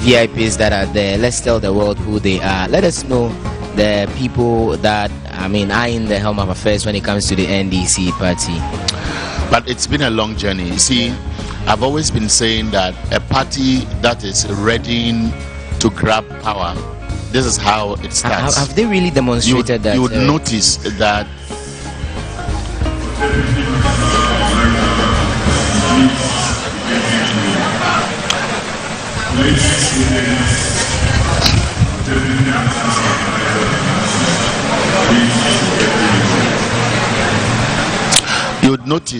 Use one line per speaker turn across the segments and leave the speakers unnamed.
VIPs that are there. Let's tell the world who they are. Let us know the people that are in the helm of affairs when it comes to the NDC party.
But it's been a long journey. You see, I've always been saying that a party that is ready to grab power, this is how it starts.
Have they really demonstrated that?
You would notice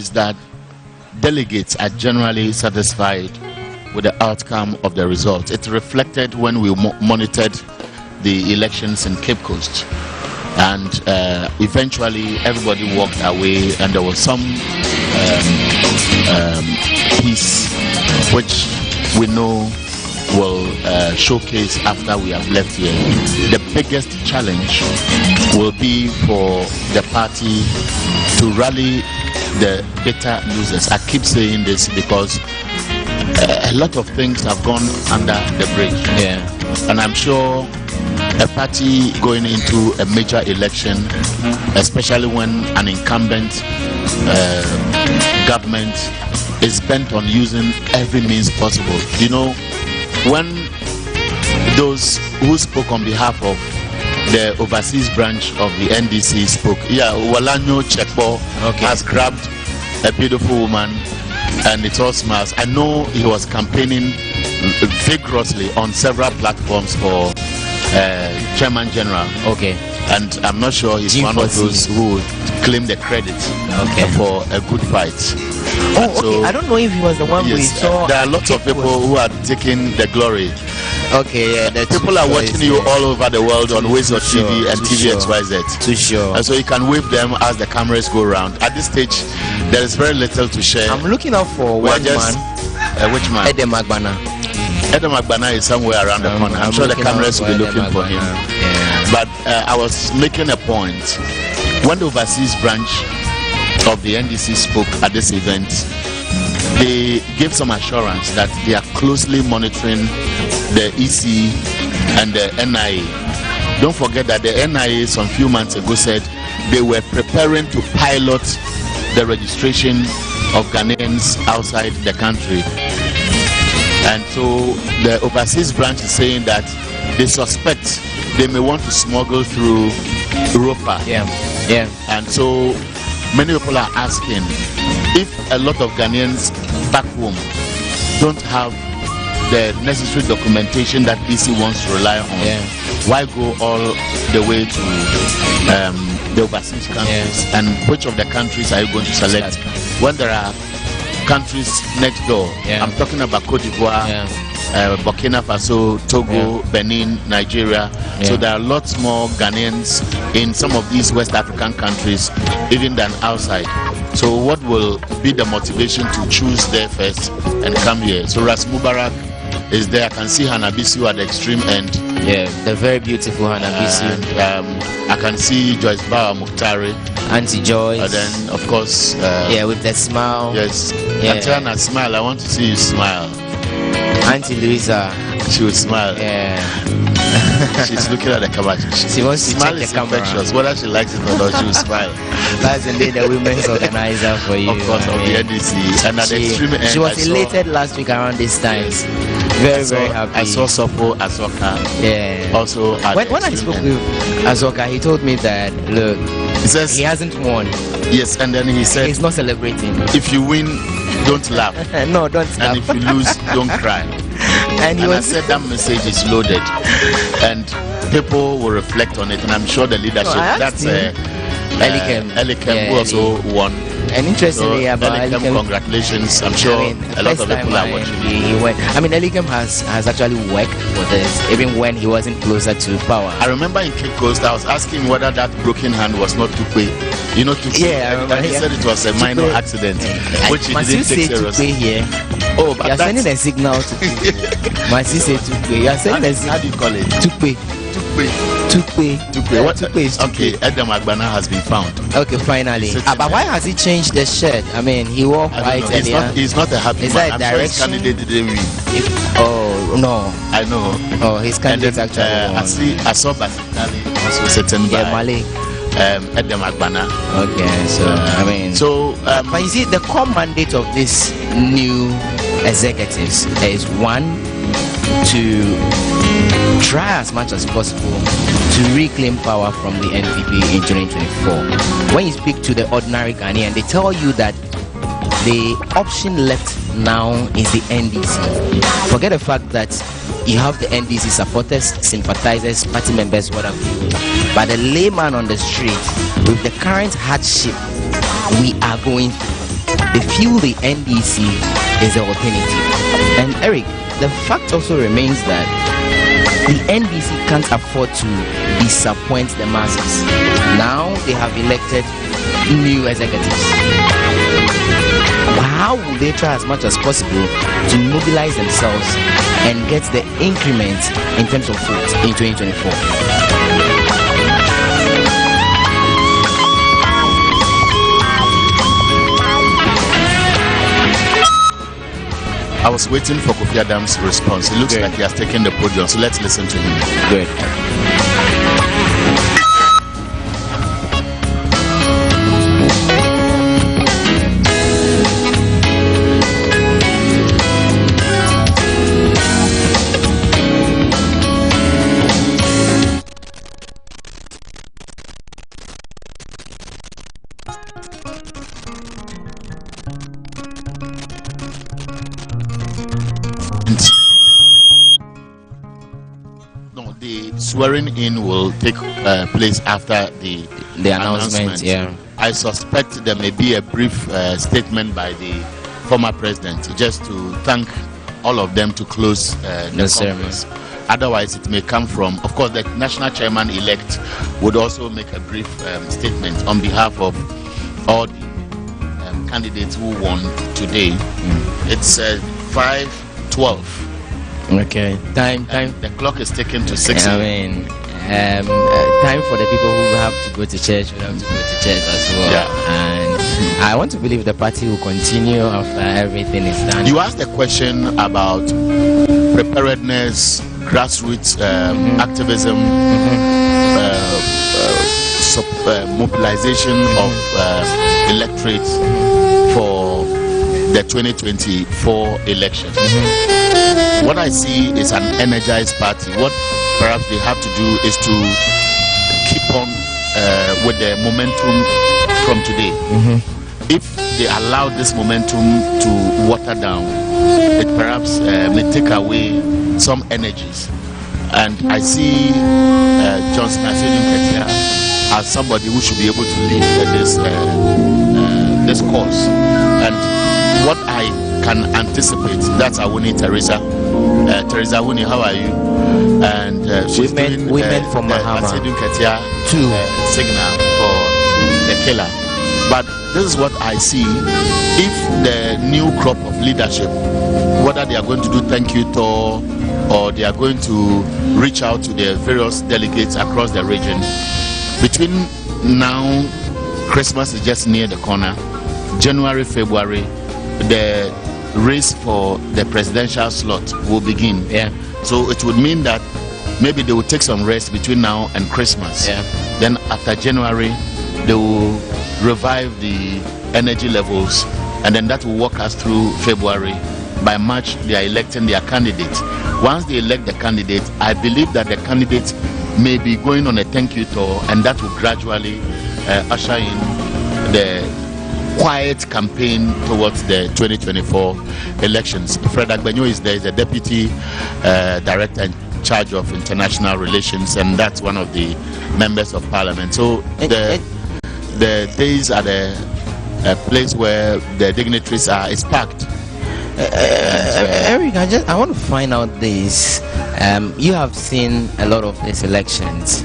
that delegates are generally satisfied with the outcome of the results. It reflected when we monitored the elections in Cape Coast, and eventually everybody walked away, and there was some piece which we know will showcase after we have left here. The biggest challenge will be for the party to rally the bitter losers. I keep saying this because a lot of things have gone under the bridge.
Yeah.
And I'm sure a party going into a major election, especially when an incumbent government is bent on using every means possible. You know, when those who spoke on behalf of the overseas branch of the NDC spoke, Walanyo Chekpo has grabbed a beautiful woman, and it's all smiles. I know he was campaigning vigorously on several platforms for Chairman General.
Okay.
And I'm not sure he's one of those who would claim the credit for a good fight.
So, I don't know if he was the one we saw.
There are lots of people who are taking the glory.
Okay, yeah.
People are watching you all over the world on Ways of TV and TVXYZ.
Too sure.
And so you can wave them as the cameras go around. At this stage, there is very little to share.
I'm looking out for one man.
Which man?
Edem Agbana.
Edem Agbana is somewhere around the corner. I'm sure the cameras will be looking for him.
Yeah.
But I was making a point. When the overseas branch of the NDC spoke at this event, they gave some assurance that they are closely monitoring the EC and the NIA. Don't forget that the NIA some few months ago said they were preparing to pilot the registration of Ghanaians outside the country. And so the overseas branch is saying that they suspect they may want to smuggle through Europa.
Yeah.
And so many people are asking, if a lot of Ghanaians back home don't have the necessary documentation that EC wants to rely on, why go all the way to the overseas countries? And which of the countries are you going to select when there are countries next door? I'm talking about Cote d'Ivoire, Burkina Faso, Togo, Benin, Nigeria. So there are lots more Ghanaians in some of these West African countries even than outside. So what will be the motivation to choose there first and come here? So Ras Mubarak is there. I can see Hanabisu at the extreme end.
Yeah, the very beautiful Hanabisu.
I can see Joyce Bawa Muktari,
Auntie Joyce.
And then of course
with the smile.
Yes. Antiana, smile. I want to see you smile.
Auntie Louisa.
She will smile.
Yeah.
She's looking at the camera.
She wants to check the camera.
Infectious. Whether she likes it or not, she will smile.
That's indeed the women's organizer for you.
Of course, of the NDC. And at the extreme end,
she was elated last week around this time. Yes. Very happy.
I saw Sofo Asoka.
Yeah.
Also,
when I spoke with Asoka, he told me that look,
he says
he hasn't won.
Yes, and then he said
he's not celebrating.
If you win, don't laugh.
No, don't laugh.
And if you lose, don't cry. And I said that message is loaded, and people will reflect on it, and I'm sure the leadership. That's Elikem who also won.
And interestingly about
Elikem, congratulations. I'm sure a lot of people are watching.
He went. Elikem has actually worked for this, even when he wasn't closer to power.
I remember in Cape Coast, I was asking whether that broken hand was not Tukwe. You know Tukwe?
Yeah,
and he said it was a minor accident, which he didn't take seriously.
Here.
Oh, but
you're sending a signal to Tukwe. My sister Tukwe. You're sending a signal.
How do you call it?
Tukwe. Tukwe.
What?
Tukwe is
Okay,
Tukwe.
Edem Agbana has been found.
Okay, finally. But why has he changed the shirt? I mean, he wore white earlier.
He's not a happy
Is
man.
that
I'm sure his
direction?
candidate didn't win.
Oh, no.
I know.
Oh, his candidate actually won.
I saw Basitali also sitting by
Mali.
Edem Agbana.
Okay, so, I mean... but you see, the core mandate of this new executives is one, to try as much as possible to reclaim power from the NPP in 2024. When you speak to the ordinary Ghanaian, they tell you that the option left now is the NDC. Forget the fact that you have the NDC supporters, sympathizers, party members, whatever. But the layman on the street, with the current hardship we are going through, they feel the NDC is the alternative. And Eric, the fact also remains that the NDC can't afford to disappoint the masses. Now they have elected new executives. How will they try as much as possible to mobilize themselves and get the increment in terms of votes in 2024?
I was waiting for Kofi Adams' response. It looks like he has taken the podium, so let's listen to him.
Good.
No, the swearing in will take place after the announcement.
Yeah.
I suspect there may be a brief statement by the former president just to thank all of them to close the conference. Otherwise, it may come from, of course, the national chairman-elect would also make a brief statement on behalf of all the candidates who won today. It's 5:12.
Okay. Time.
The clock is ticking to 6.
I mean, time for the people who have to go to church. We have to go to church as well.
Yeah.
And I want to believe the party will continue after everything is done.
You asked a question about preparedness, grassroots activism, mobilization of electorates for the 2024 election. What I see is an energized party. What perhaps they have to do is to keep on with the momentum from today. If they allow this momentum to water down, it perhaps may take away some energies. And I see Johnson Asiedu Nketiah as somebody who should be able to lead this cause. And what I can anticipate, that's Awuni Teresa. Teresa Awuni, how are you? And she's doing
women from Mahama.
Asiedu Nketiah signal for the killer. But this is what I see. If the new crop of leadership, whether they are going to do thank you tour or they are going to reach out to the various delegates across the region, between now, Christmas is just near the corner. January, February, the race for the presidential slot will begin. So it would mean that maybe they will take some rest between now and Christmas. Then after January, they will revive the energy levels, and then that will walk us through February. By March, they are electing their candidate. Once they elect the candidate, I believe that the candidate may be going on a thank you tour, and that will gradually usher in the quiet campaign towards the 2024 elections. Fred Agbenyo is there, is the deputy director in charge of international relations, and that's one of the members of parliament. So the days at a place where the dignitaries are is packed.
Eric, I want to find out this. You have seen a lot of these elections.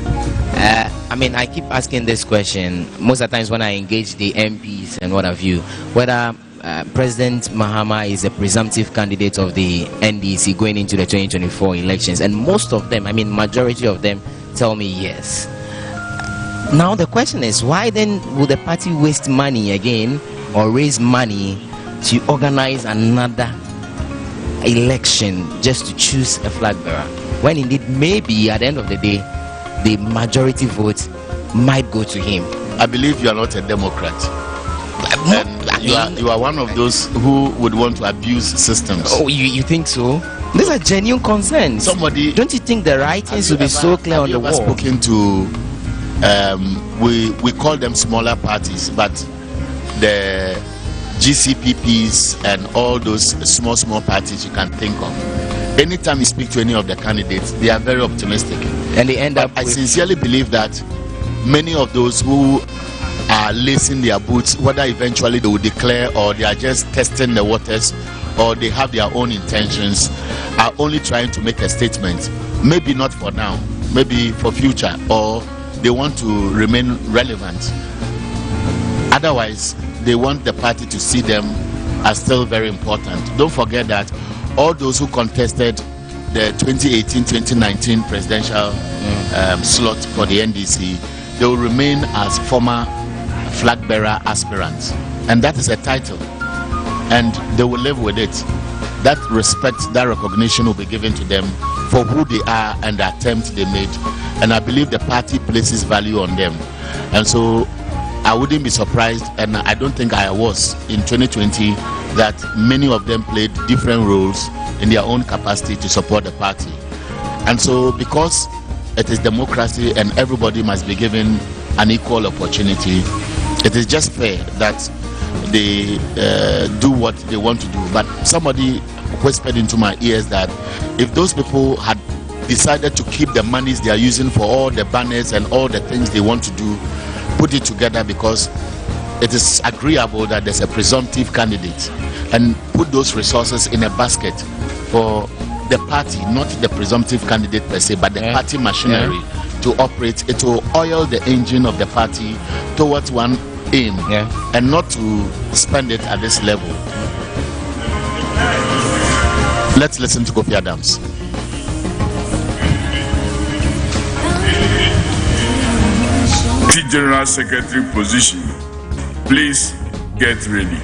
I mean, I keep asking this question most of the times when I engage the MPs and what have you, whether President Mahama is a presumptive candidate of the NDC going into the 2024 elections. And most of them, I mean, majority of them tell me yes. Now the question is, why then will the party waste money again or raise money to organize another election just to choose a flag bearer, when indeed maybe at the end of the day the majority vote might go to him?
I believe you are not a Democrat. And you are one of those who would want to abuse systems.
Oh, you think so? These are genuine concerns.
Somebody,
don't you think the writings will be so clear on the wall?
Spoken to we call them smaller parties, but the GCPPs and all those small parties you can think of. Anytime you speak to any of the candidates, they are very optimistic,
and they end up.
I sincerely believe that many of those who are lacing their boots, whether eventually they will declare or they are just testing the waters or they have their own intentions, are only trying to make a statement. Maybe not for now, maybe for future, or they want to remain relevant. Otherwise, they want the party to see them as still very important. Don't forget that all those who contested the 2018-2019 presidential slot for the NDC, they will remain as former flag bearer aspirants, and that is a title, and they will live with it. That respect, that recognition will be given to them for who they are and the attempt they made, and I believe the party places value on them. And so I wouldn't be surprised, and I don't think I was in 2020, that many of them played different roles in their own capacity to support the party. And so because it is democracy and everybody must be given an equal opportunity, it is just fair that they do what they want to do. But somebody whispered into my ears that if those people had decided to keep the monies they are using for all the banners and all the things they want to do, put it together because it is agreeable that there's a presumptive candidate, and put those resources in a basket for the party, not the presumptive candidate per se, but the party machinery to operate. It will oil the engine of the party towards one aim, and not to spend it at this level. Let's listen to Kofi Adams.
The General Secretary position, please get ready.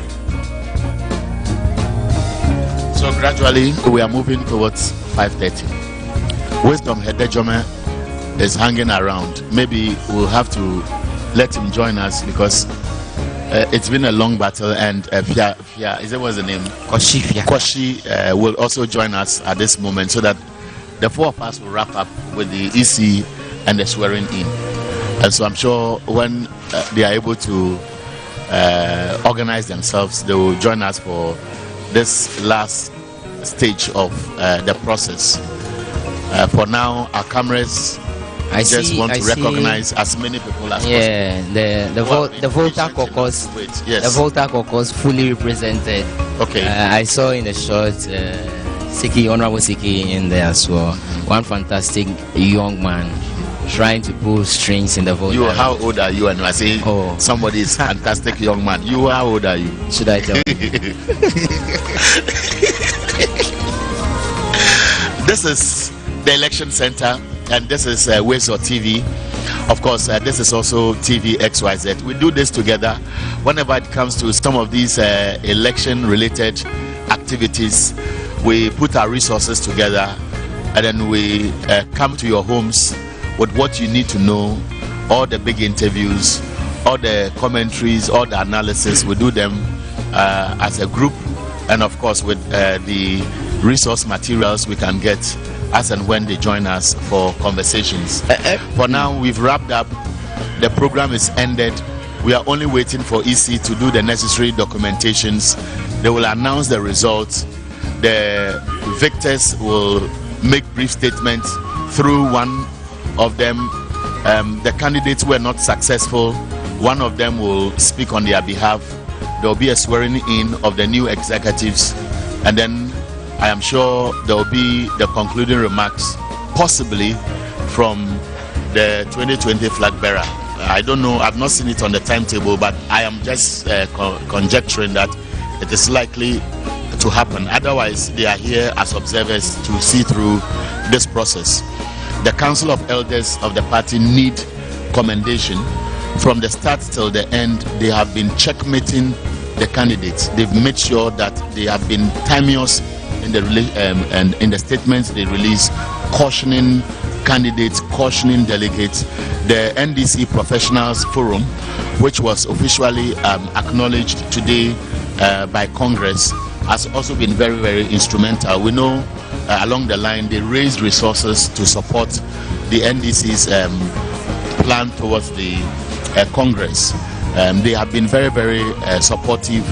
So gradually we are moving towards 5:30. Wisdom Hedejome is hanging around. Maybe we'll have to let him join us because it's been a long battle, and Fia, is that what's the name? Koshi will also join us at this moment, so that the four of us will wrap up with the EC and the swearing in. And so I'm sure when they are able to organize themselves, they will join us for this last stage of the process. For now, our cameras want to recognize as many people as possible.
The Volta caucus.
Yes.
The Volta caucus fully represented.
Okay.
I saw in the short Honorable Siki in there as well. One fantastic young man trying to pull strings in the vote.
You, how old are you? And you are saying, somebody is fantastic young man. You, how old are you?
Should I tell you?
This is the election center, and this is Wezo TV. Of course, this is also TV XYZ. We do this together whenever it comes to some of these election-related activities. We put our resources together, and then we come to your homes with what you need to know, all the big interviews, all the commentaries, all the analysis. We do them as a group, and of course with the resource materials we can get as and when they join us for conversations. For now, we've wrapped up. The program is ended. We are only waiting for EC to do the necessary documentations. They will announce the results. The victors will make brief statements through one of them. The candidates were not successful. One of them will speak on their behalf. There will be a swearing in of the new executives, and then I am sure there will be the concluding remarks, possibly from the 2020 flag bearer. I don't know, I've not seen it on the timetable, but I am just conjecturing that it is likely to happen. Otherwise, they are here as observers to see through this process. The Council of Elders of the party need commendation. From the start till the end, they have been checkmating the candidates. They've made sure that they have been timeous in the statements they release, cautioning candidates, cautioning delegates. The NDC Professionals Forum, which was officially acknowledged today by Congress, has also been very, very instrumental. We know along the line they raised resources to support the NDC's plan towards the Congress. They have been very, very supportive.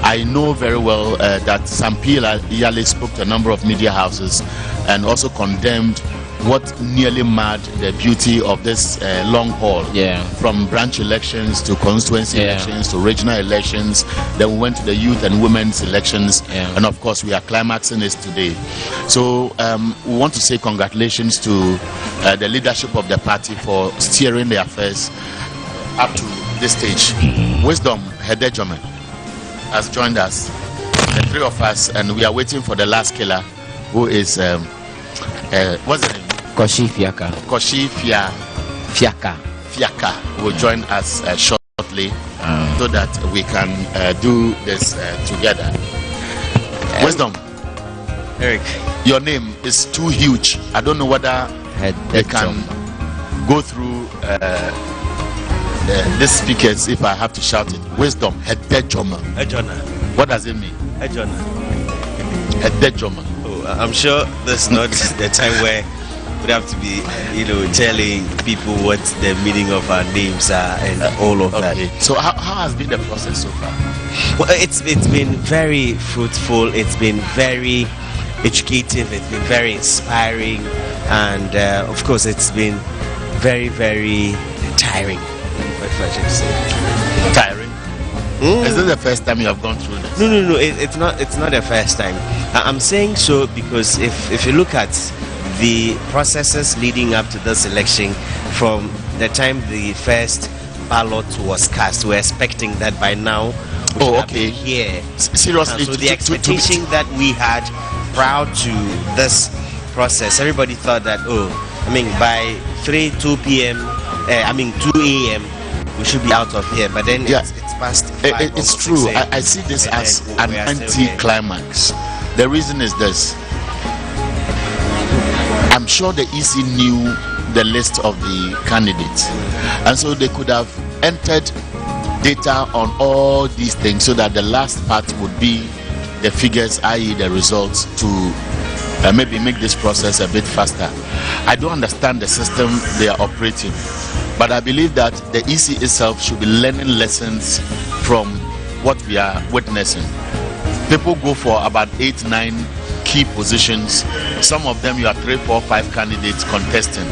I know very well that Sampila Iyale spoke to a number of media houses and also condemned what nearly marred the beauty of this long haul, from branch elections to constituency elections to regional elections. Then we went to the youth and women's elections, and of course we are climaxing this today. So we want to say congratulations to the leadership of the party for steering the affairs up to this stage. Wisdom Hedejome has joined us, the three of us, and we are waiting for the last killer, who is what's the name?
Koshi Fiaka.
Koshi Fiaka will join us shortly, so that we can do this together. Wisdom,
Eric,
your name is too huge. I don't know whether they can go through the speakers if I have to shout it. Wisdom Hedejoma. What does it mean? Hedejoma.
Oh, I'm sure that's not the time where we'd have to be, telling people what the meaning of our names are and all of that.
So how has been the process so far?
Well, it's been very fruitful. It's been very educative. It's been very inspiring, and of course, it's been very, very tiring. If I should say.
Tiring. Is this the first time you have gone through this?
No. It's not the first time. I'm saying so because if you look at the processes leading up to this election, from the time the first ballot was cast, we're expecting that by now here.
Seriously,
so the expectation that we had prior to this process, everybody thought that by 2 a.m. we should be out of here, but then it's past 5.
It's true. I see this as an anti-climax. The reason is this. I'm sure the EC knew the list of the candidates, and so they could have entered data on all these things so that the last part would be the figures, i.e. the results, to maybe make this process a bit faster. I don't understand the system they are operating, but I believe that the EC itself should be learning lessons from what we are witnessing. People go for about 8-9 key positions. Some of them you have 3, 4, 5 candidates contesting,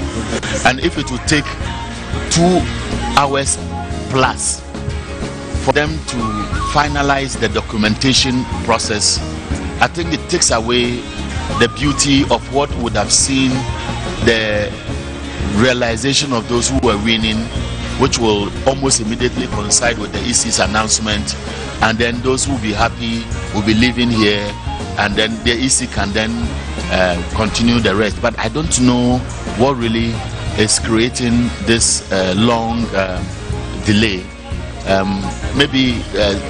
and if it would take 2 hours plus for them to finalize the documentation process, I think it takes away the beauty of what would have seen the realization of those who were winning, which will almost immediately coincide with the EC's announcement, and then those who will be happy will be living here, and then the EC can then continue the rest. But I don't know what really is creating this long delay. Maybe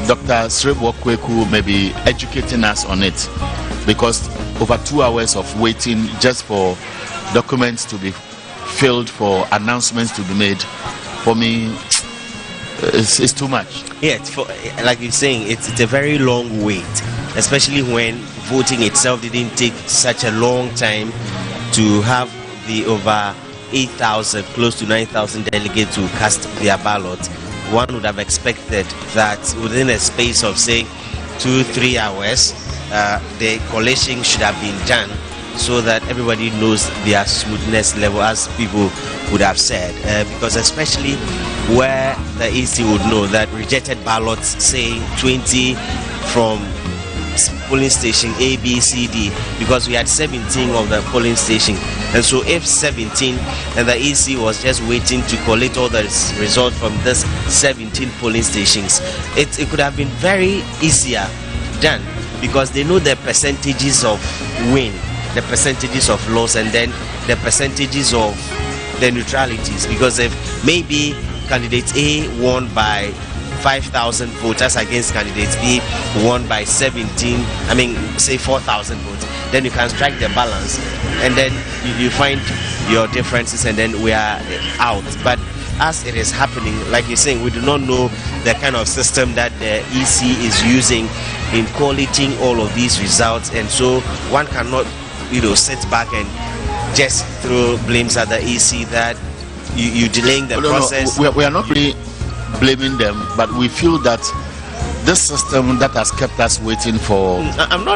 Dr. Srebo Kweku may be educating us on it, because over 2 hours of waiting just for documents to be filled, for announcements to be made, for me it's too much.
Like you're saying, it's a very long wait, especially when voting itself didn't take such a long time to have the over 8,000, close to 9,000 delegates to cast their ballot. One would have expected that within a space of, say, 2-3 hours, the collation should have been done, so that everybody knows their smoothness level, as people would have said, because especially where the EC would know that rejected ballots, say 20 from polling station A, B, C, D, because we had 17 of the polling station, and so if 17 and the EC was just waiting to collect all the results from this 17 polling stations, it could have been very easier done, because they know the percentages of win, the percentages of loss, and then the percentages of the neutralities, because if maybe candidate A won by 5,000 voters against candidate B won by 4,000 votes, then you can strike the balance, and then you find your differences, and then we are out. But as it is happening, like you're saying, we do not know the kind of system that the EC is using in collating all of these results, and so one cannot, sit back and just throw blames at the EC that you delaying the process.
No, we are not really blaming them, but we feel that this system that has kept us waiting for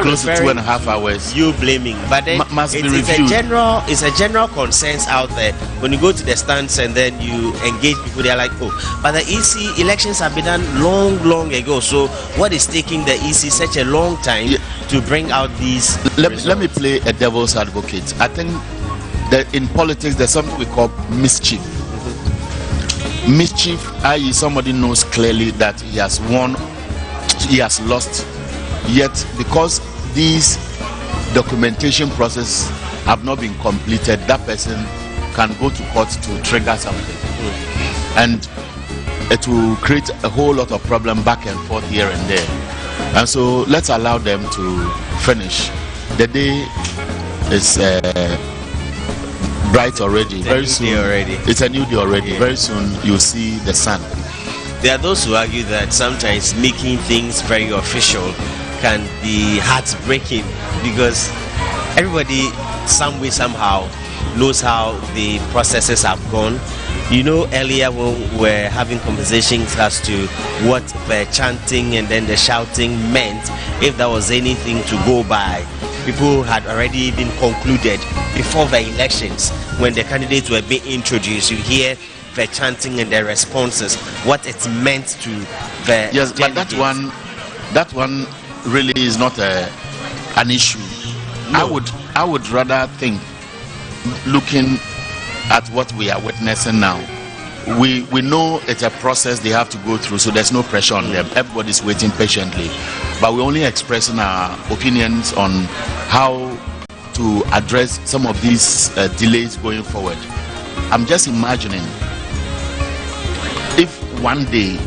close to 2.5 hours.
You blaming, but then
must be reviewed.
It's a general consensus out there. When you go to the stands and then you engage people, they are like, oh, but the EC elections have been done long ago. So what is taking the EC such a long time to bring out these?
Let me play a devil's advocate. I think that in politics there's something we call mischief. Mischief, i.e., somebody knows clearly that he has won, he has lost, yet because these documentation processes have not been completed, that person can go to court to trigger something, and it will create a whole lot of problem back and forth here and there. And so let's allow them to finish. The day is bright already. Very soon, it's a new day already. Very soon you'll see the sun.
There are those who argue that sometimes making things very official can be heartbreaking, because everybody, some way, somehow, knows how the processes have gone. Earlier when we were having conversations as to what the chanting and then the shouting meant, if there was anything to go by, people had already been concluded before the elections. When the candidates were being introduced, you hear the chanting and the responses, what it meant to the
yes,
delegates.
But that one really is not an issue.
No.
I would rather think, looking at what we are witnessing now, we know it's a process they have to go through, so there's no pressure on them. Everybody's waiting patiently, but we're only expressing our opinions on how to address some of these delays going forward. I'm just imagining if one day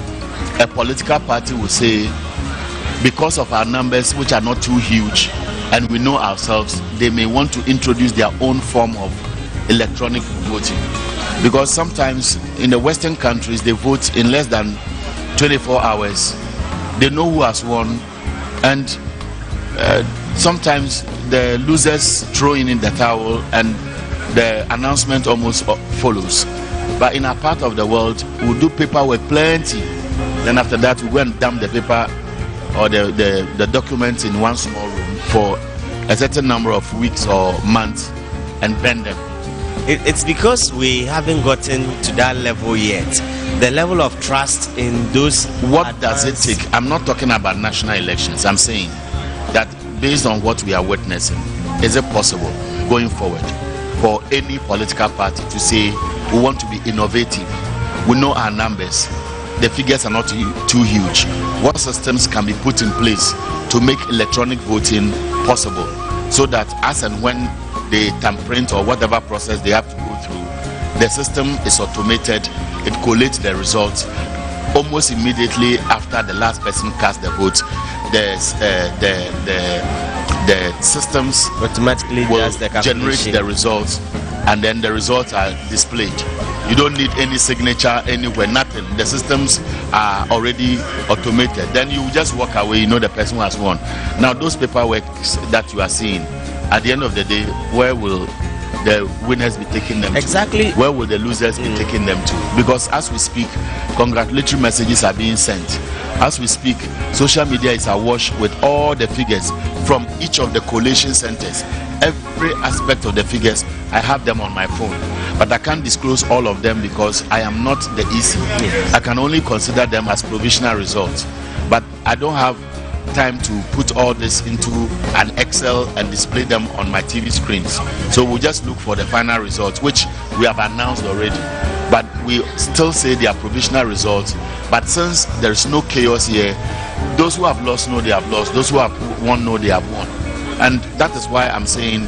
a political party will say, because of our numbers, which are not too huge, and we know ourselves, they may want to introduce their own form of electronic voting, because sometimes in the Western countries they vote in less than 24 hours. They know who has won, and sometimes the losers throw in the towel and the announcement almost follows. But in our part of the world, we'll do paperwork plenty, then after that we go and dump the paper or the documents in one small room for a certain number of weeks or months and burn them.
It's because we haven't gotten to that level yet. The level of trust in those.
What does it take? I'm not talking about national elections. I'm saying that based on what we are witnessing, is it possible going forward for any political party to say we want to be innovative? We know our numbers, the figures are not too huge. What systems can be put in place to make electronic voting possible, so that as and when they tamprint or whatever process they have to go through, the system is automated, it collates the results almost immediately after the last person cast the vote. The systems
automatically
will
the
generate the results, and then the results are displayed. You don't need any signature anywhere, nothing. The systems are already automated. Then you just walk away, you know the person who has won. Now those paperwork that you are seeing, at the end of the day, where will the winners be taking them
exactly
to? Where will the losers be taking them to? Because as we speak, congratulatory messages are being sent. As we speak, social media is awash with all the figures from each of the collation centers. Every aspect of the figures, I have them on my phone, but I can't disclose all of them because I am not the EC.
Yes.
I can only consider them as provisional results, but I don't have time to put all this into an Excel and display them on my TV screens. So we'll just look for the final results, which we have announced already, but we still say they are provisional results. But since there is no chaos here, those who have lost know they have lost, those who have won know they have won. And that is why I'm saying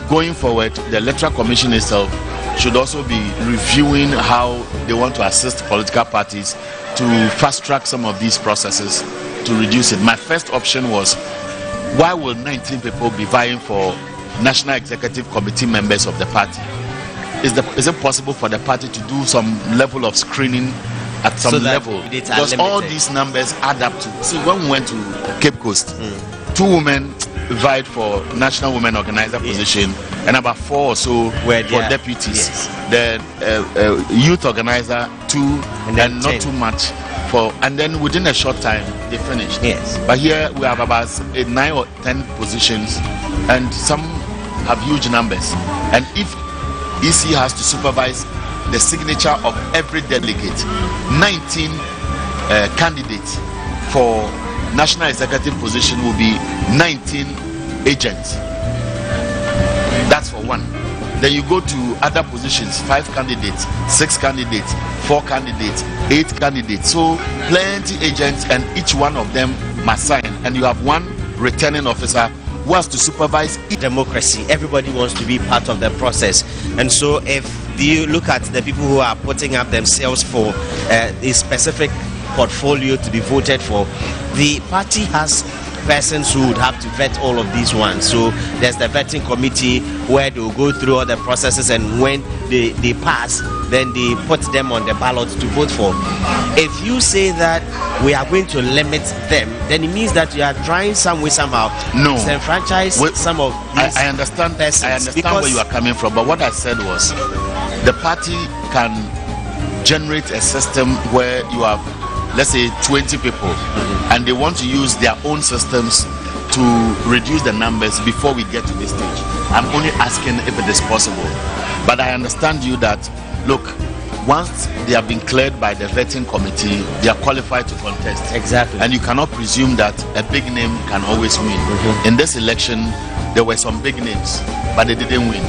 going forward, the Electoral Commission itself should also be reviewing how they want to assist political parties to fast track some of these processes to reduce it. My first option was, why will 19 people be vying for National Executive Committee members of the party? Is it possible for the party to do some level of screening at some level? Because all these numbers add up to. See, when we went to Cape Coast, 2 women vied for National Women Organizer position, and about 4 or so for deputies. The youth organizer 2, and not too much for, and then within a short time they finished. But here we have about 9 or 10 positions, and some have huge numbers. And if EC has to supervise the signature of every delegate, 19 candidates for National Executive position will be 19 agents. That's for one. Then you go to other positions, 5 candidates, 6 candidates, 4 candidates, 8 candidates. So plenty agents, and each one of them must sign. And you have one returning officer who has to supervise
democracy. Everybody wants to be part of the process. And so if you look at the people who are putting up themselves for a specific portfolio to be voted for, the party has persons who would have to vet all of these ones. So there's the vetting committee where they will go through all the processes, and when they pass, then they put them on the ballot to vote for. If you say that we are going to limit them, then it means that you are trying some way somehow to enfranchise some of these
I understand
persons.
I understand where you are coming from, but what I said was the party can generate a system where you have, let's say, 20 people, and they want to use their own systems to reduce the numbers before we get to this stage. I'm only asking if it is possible. But I understand you that, look, once they have been cleared by the vetting committee, they are qualified to contest.
Exactly.
And you cannot presume that a big name can always win. In this election, there were some big names, but they didn't win.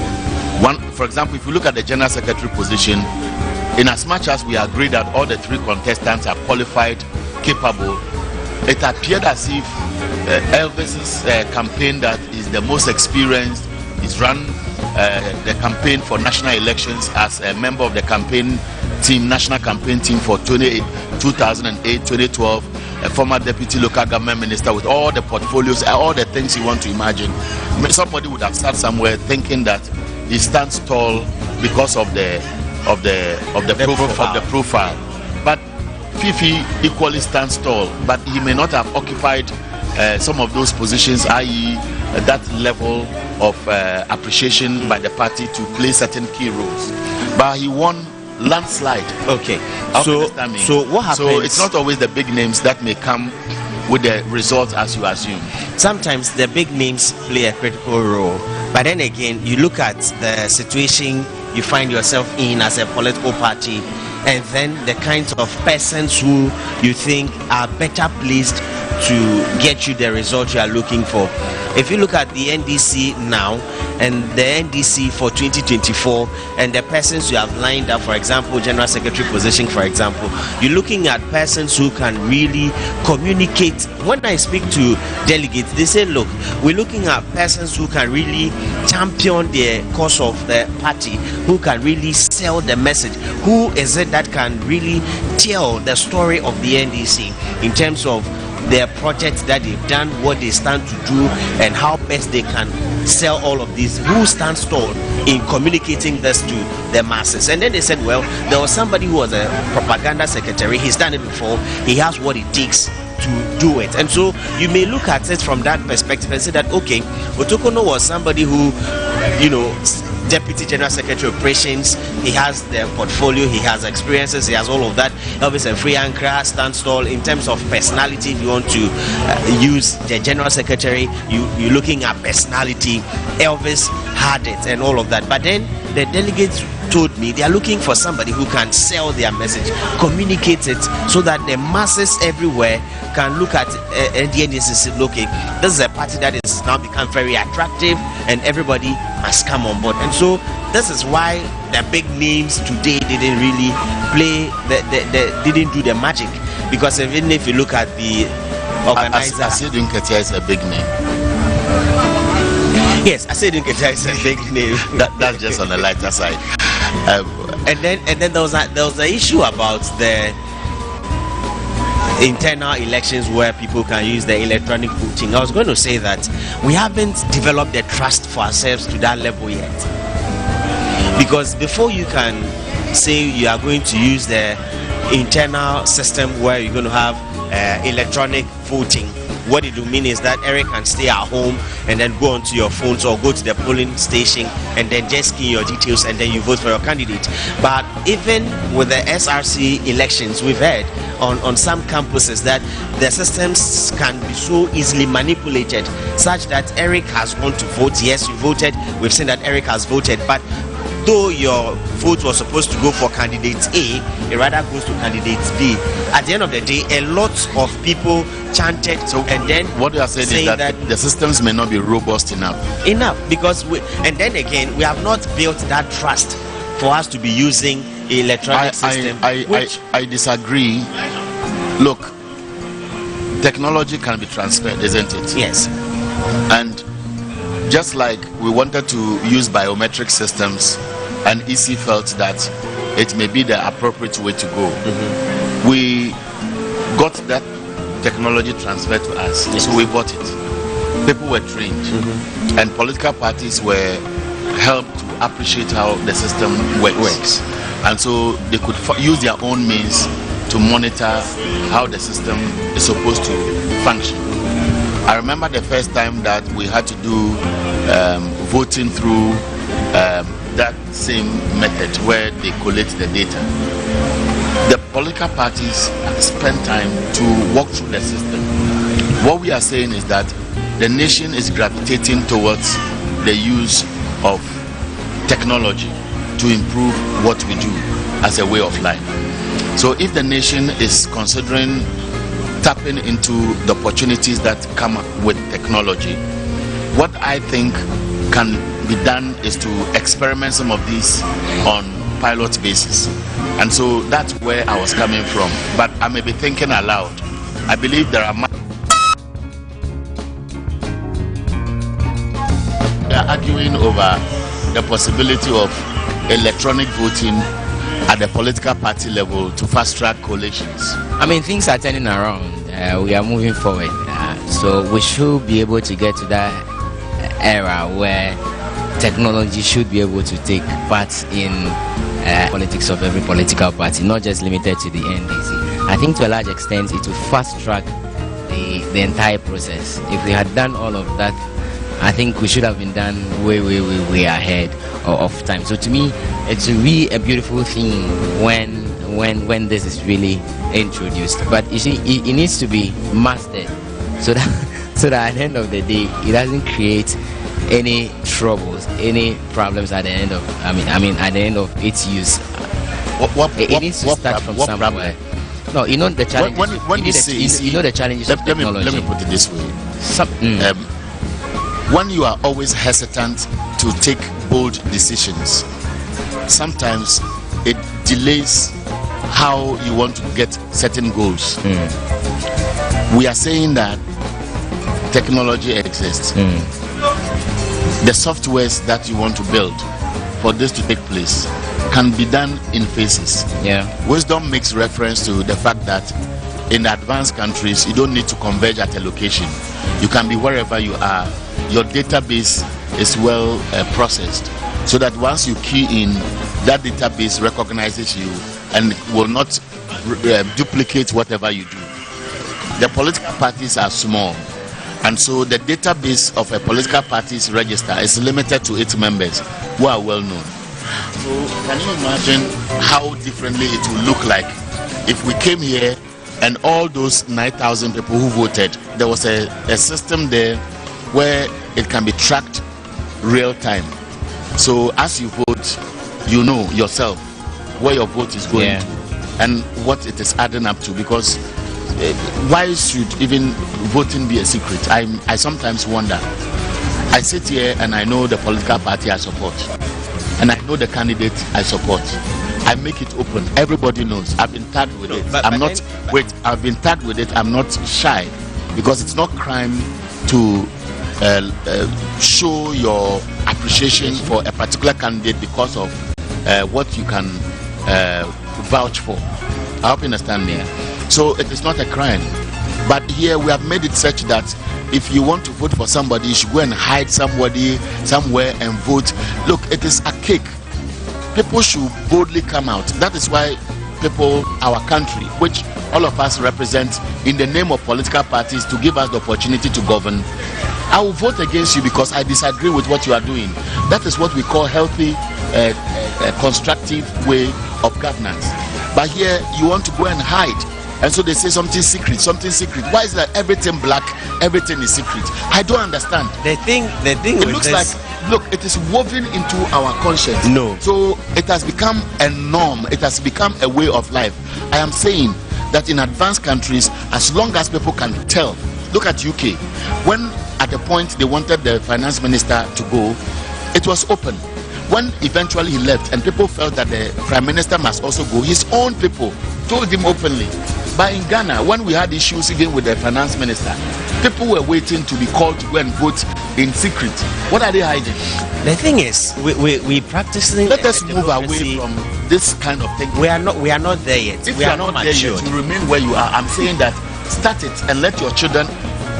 One, for example, if you look at the General Secretary position, in as much as we agree that all the 3 contestants are qualified, capable, it appeared as if Elvis's campaign that is the most experienced is run the campaign for national elections as a member of the campaign team, national campaign team for 2008, 2012, a former deputy local government minister with all the portfolios, all the things you want to imagine. Somebody would have sat somewhere thinking that he stands tall because of the profile. But Fifi equally stands tall, but he may not have occupied some of those positions, i.e. that level of appreciation by the party to play certain key roles. But he won landslide.
Okay. So what happens?
So it's not always the big names that may come with the results as you assume.
Sometimes the big names play a critical role, but then again, you look at the situation you find yourself in as a political party, and then the kinds of persons who you think are better placed to get you the result you are looking for. If you look at the NDC now and the NDC for 2024 and the persons you have lined up, for example, General Secretary position, for example, you're looking at persons who can really communicate. When I speak to delegates, they say, look, we're looking at persons who can really champion the cause of the party, who can really sell the message. Who is it that can really tell the story of the NDC in terms of their projects that they've done, what they stand to do, and how best they can sell all of these? Who stands tall in communicating this to the masses? And then they said, well, there was somebody who was a propaganda secretary, he's done it before, he has what it takes to do it. And so you may look at it from that perspective and say that, okay, Otokono was somebody who, you know, Deputy General Secretary Operations, he has the portfolio, he has experiences, he has all of that. Elvis and Free Ankara stands tall in terms of personality. If you want to use the General Secretary, you're looking at personality. Elvis had it and all of that. But then the delegates told me they are looking for somebody who can sell their message, communicate it, so that the masses everywhere can look at the NDC. Okay, this is a party that is now become very attractive and everybody must come on board. And so this is why the big names today didn't really play, didn't do the magic. Because even if you look at the organizer,
Asiedu Nketiah is a big name.
Yes, Asiedu Nketiah is a big name.
That's just on the lighter side.
And then there was an issue about the internal elections where people can use the electronic voting. I was going to say that we haven't developed the trust for ourselves to that level yet, because before you can say you are going to use the internal system where you're going to have electronic voting, what it will mean is that Eric can stay at home and then go onto your phones or go to the polling station and then just key your details and then you vote for your candidate. But even with the SRC elections, we've heard on some campuses that the systems can be so easily manipulated such that Eric has gone to vote. Yes, you voted. We've seen that Eric has voted, but though your vote was supposed to go for candidate A, it rather goes to candidate B. At the end of the day, a lot of people chanted. So, and then
what you are saying is that the systems may not be robust enough.
Because and then again, we have not built that trust for us to be using electronic system.
I disagree. Look, technology can be transferred, isn't it?
Yes.
And just like we wanted to use biometric systems, and EC felt that it may be the appropriate way to go. Mm-hmm. We got that technology transferred to us, so we bought it. People were trained, mm-hmm. and political parties were helped to appreciate how the system works. And so they could use their own means to monitor how the system is supposed to function. I remember the first time that we had to do voting through that same method where they collect the data. The political parties spend time to walk through the system. What we are saying is that the nation is gravitating towards the use of technology to improve what we do as a way of life. So if the nation is considering tapping into the opportunities that come with technology, what I think can be done is to experiment some of these on pilot basis. And so that's where I was coming from. But I may be thinking aloud. I believe there are arguing over the possibility of electronic voting at the political party level to fast-track coalitions.
I mean, things are turning around. We are moving forward. So we should be able to get to that era where technology should be able to take part in politics of every political party, not just limited to the NDC. I think to a large extent it will fast-track the entire process. If we had done all of that, I think we should have been done way ahead of time. So to me, it's really a beautiful thing when this is really introduced. But you see, it needs to be mastered so that at the end of the day, it doesn't create any troubles, any problems at the end of. I mean, at the end of its use. It needs to start from somewhere. Problem? No, you know the challenge.
When you say,
you know the challenges of technology.
Let me put it this way. When you are always hesitant to take bold decisions, sometimes it delays how you want to get certain goals. We are saying that technology exists. The softwares that you want to build for this to take place can be done in phases. Wisdom makes reference to the fact that in the advanced countries, you don't need to converge at a location. You can be wherever you are. Your database is well processed, so that once you key in, that database recognizes you and will not duplicate whatever you do. The political parties are small, and so the database of a political party's register is limited to its members who are well known. So can you imagine how differently it will look like if we came here and all those 9,000 people who voted, there was a system there where it can be tracked real time. So as you vote, you know yourself where your vote is going to and what it is adding up to, because why should even voting be a secret? I sometimes wonder. I sit here and I know the political party I support, and I know the candidate I support. I make it open. Everybody knows. I've been tagged with it. I've been tagged with it. I'm not shy, because it's not crime to show your appreciation for a particular candidate because of what you can vouch for. I hope you understand me. So it is not a crime. But here we have made it such that if you want to vote for somebody, you should go and hide somebody somewhere and vote. Look, it is archaic. People should boldly come out. That is why people, our country, which all of us represent in the name of political parties to give us the opportunity to govern, I will vote against you because I disagree with what you are doing. That is what we call healthy, constructive way of governance. But here you want to go and hide. And so they say something secret. Why is that everything black, everything is secret? I don't understand.
The thing
it looks like, look, it is woven into our conscience.
No.
So it has become a norm. It has become a way of life. I am saying that in advanced countries, as long as people can tell, look at UK. When at the point they wanted the finance minister to go, it was open. When eventually he left and people felt that the prime minister must also go, his own people told him openly. But in Ghana, when we had issues even with the finance minister, people were waiting to be called to go and vote in secret. What are they hiding?
The thing is, we practicing.
Let us move away from this kind of thing.
We are not there yet.
If
we are not
there
mature.
yet, you remain where you are. I'm saying that start it and let your children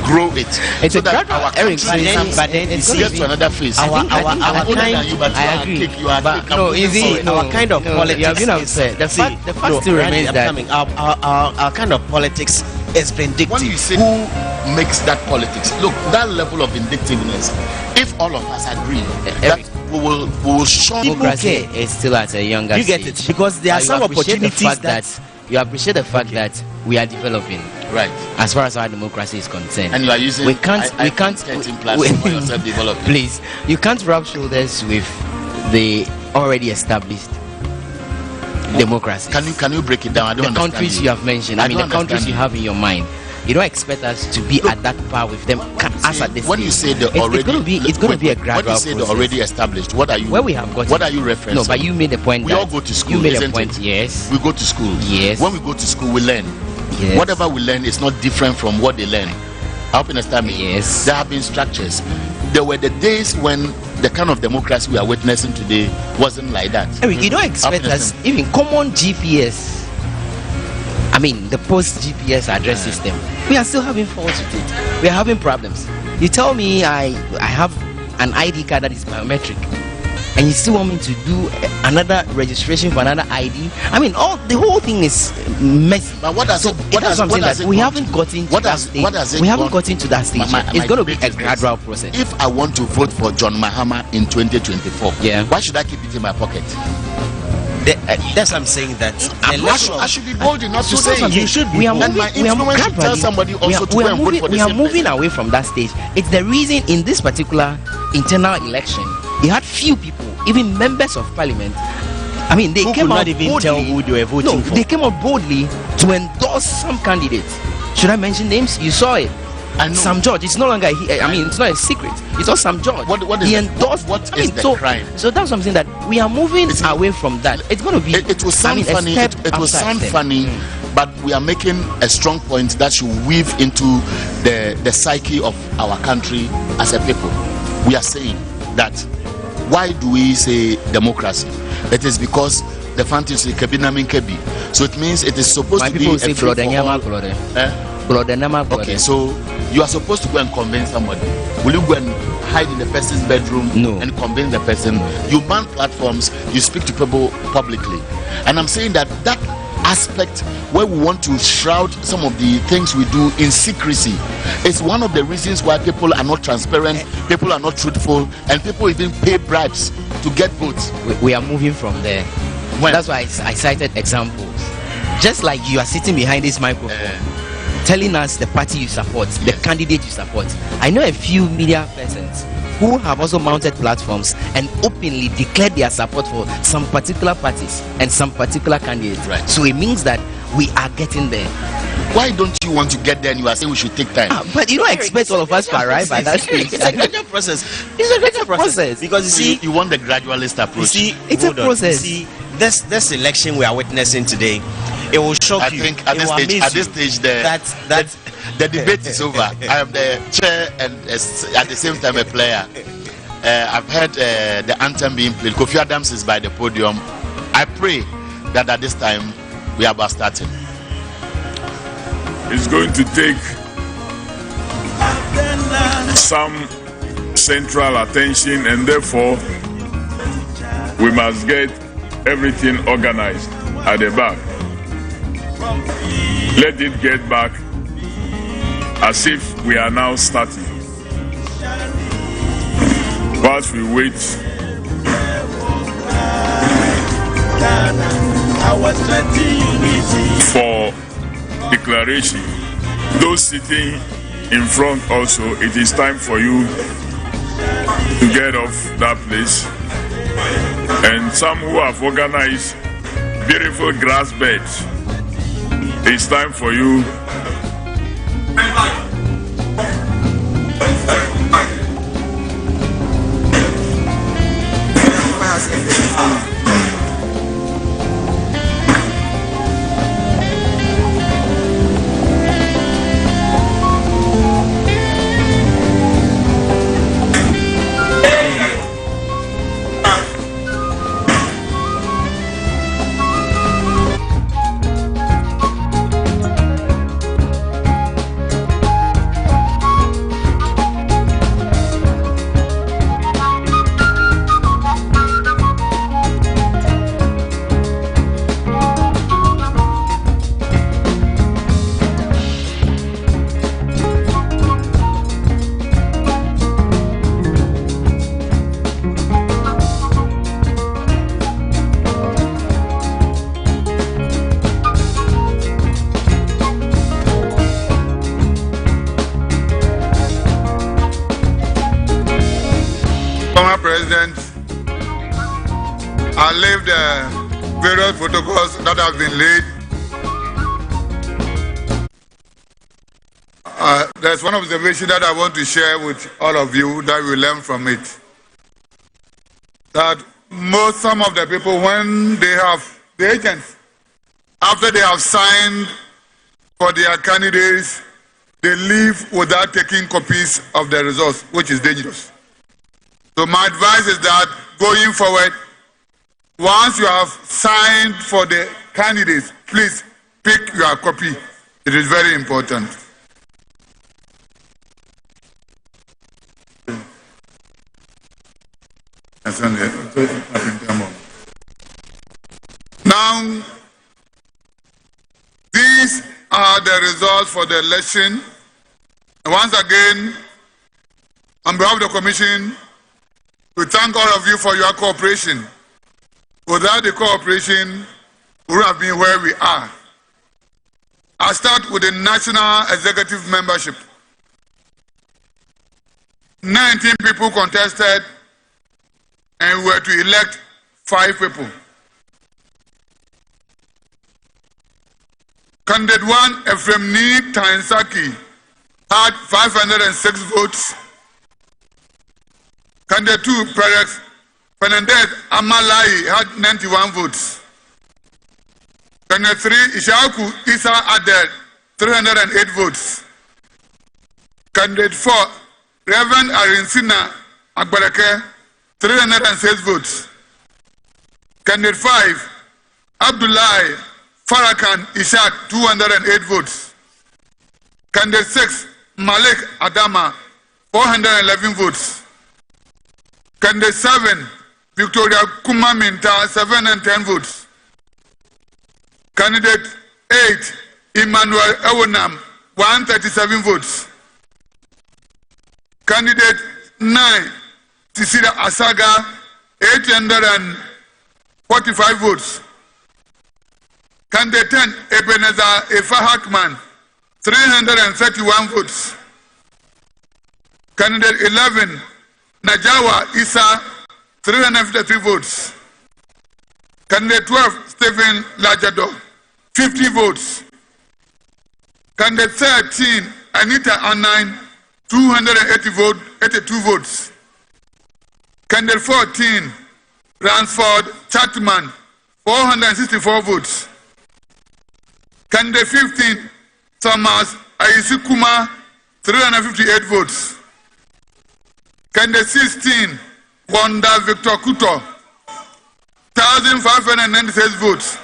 grow it.
It's
so
a
that
gradual,
our
Eric,
country
but then
it's
you
get
see,
to another phase.
our
I'm older
kind,
than you, but
I agree.
You are
But
thick.
no, easy.
our kind of politics.
You have been upset. The fact still remains that
our kind of politics is vindictive.
When you say who makes that politics, look, that level of vindictiveness, if all of us agree that we will show
democracy is still at a younger
you
stage.
get it, because there are
But you
some
appreciate the
opportunities
fact that you appreciate the fact that we are developing.
right.
As far as our democracy is concerned,
And you are using
we can't
platform for yourself developing.
Please, you can't rub shoulders with the already established democracy.
Can you break it down? I don't
The
understand
countries you have mentioned, I mean the
don't
countries you
understand
have in your mind, you don't expect us to be at that par with them as at this
when you
stage.
say the already,
it's going to be a gradual
when you say
process.
the already established, what are you?
Where we have got
What are you referencing?
No, but you made the point.
We
that
all go to school.
You made a
isn't
point.
it?
Yes.
We go to school.
Yes.
When we go to school, we learn.
Yes.
Whatever we learn is not different from what they learn. I hope you understand me.
Yes.
There have been structures. There were the days when the kind of democracy we are witnessing today wasn't like that.
Eric, you don't expect us even common GPS. I mean, the post GPS address system. We are still having faults with it. We are having problems. You tell me I have an ID card that is biometric, and you still want me to do another registration for another ID? I mean, the whole thing is messy.
But what does
we haven't gotten to that stage. We haven't gotten to that stage. It's going to be a gradual process.
If I want to vote for John Mahama in 2024, why should I keep it in my pocket?
That's what I'm saying. That
I should be bold enough to say
you should be.
We are
and
moving,
my influence should tell somebody also to go and vote for the
we are
same
moving
person.
away from that stage. It's the reason in this particular internal election, you had few people, even members of parliament. I mean, they
Who
came
could
out
not even
boldly.
tell who they were voting for.
They came out boldly to endorse some candidates. Should I mention names? You saw it.
I know.
Sam George. It's no longer. It's not a secret. It's all Sam George.
What is
he
the-
endorsed?
what is the crime?
So that's something that we are moving away from that. It's going to be.
It will sound funny. It will sound funny, but we are making a strong point that should weave into the psyche of our country as a people. We are saying that. Why do we say democracy? It is because the fantasy Kebinamin Kebi. So it means it is supposed to be a free for all. Okay, so you are supposed to go and convince somebody. Will you go and hide in the person's bedroom and convince the person? You man platforms, you speak to people publicly. And I'm saying that aspect where we want to shroud some of the things we do in secrecy is one of the reasons why people are not transparent, people are not truthful, and people even pay bribes to get votes.
We are moving from there. That's why I cited examples. Just like you are sitting behind this microphone telling us the party you support, the candidate you support. I know a few media persons who have also mounted platforms and openly declared their support for some particular parties and some particular candidates.
Right.
So it means that we are getting there.
Why don't you want to get there and you are saying we should take time?
But you don't expect all of us to arrive at that stage.
It's a gradual process.
It's a gradual process.
Because you see,
you want the gradualist approach.
It's a process.
You see, this election we are witnessing today, it will shock you.
I think at this stage, The debate is over. I am the chair and at the same time a player. I've heard the anthem being played. Kofi Adams is by the podium. I pray that at this time we are about starting.
It's going to take some central attention, and therefore we must get everything organized at the back. Let it get back as if we are now starting. Whilst we wait for declaration, those sitting in front also, it is time for you to get off that place. And some who have organized beautiful grass beds, it's time for you
President, I leave the various protocols that have been laid. There's one observation that I want to share with all of you that we learn from it. That some of the people, when they have the agents, after they have signed for their candidates, they leave without taking copies of the results, which is dangerous. So my advice is that going forward, once you have signed for the candidates, please pick your copy. It is very important. Now, these are the results for the election. And once again, on behalf of the Commission, we thank all of you for your cooperation. Without the cooperation, we would have been where we are. I'll start with the National Executive Membership. 19 people contested, and we were to elect 5 people. Candidate 1, Efremni Tansaki, had 506 votes. Candidate 2, Perex Fernandez Amalai, had 91 votes. Candidate 3, Ishaku Isa Adel, 308 votes. Candidate 4, Reverend Arinsina Agbareke, 306 votes. Candidate 5, Abdullahi Farrakhan Ishaq, 208 votes. Candidate 6, Malik Adama, 411 votes. Candidate 7, Victoria Kumaminta, 710 votes. Candidate 8, Emmanuel Ewonam, 137 votes. Candidate 9, Cecilia Asaga, 845 votes. Candidate 10, Ebenezer Efa Hackman, 331 votes. Candidate 11, Najawa Isa, 353 votes. Candidate 12, Stephen Lajado, 50 votes. Candidate 13, Anita Anine, 282 votes. Candidate 14, Ransford Chatman, 464 votes. Candidate 15, Thomas Ayisikuma, 358 votes. Candidate 16, Wanda Victor Kuto, 1,596 votes.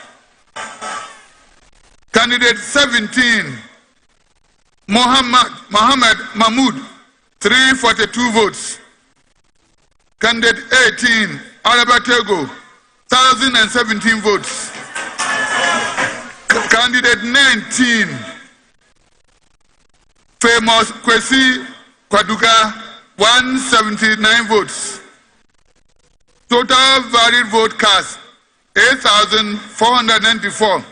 Candidate 17, Mohammed Mahmoud, 342 votes. Candidate 18, Arabatego, 1,017 votes. Candidate 19, Famous Kwesi Kwaduka, 179 votes. Total valid vote cast, 8,494.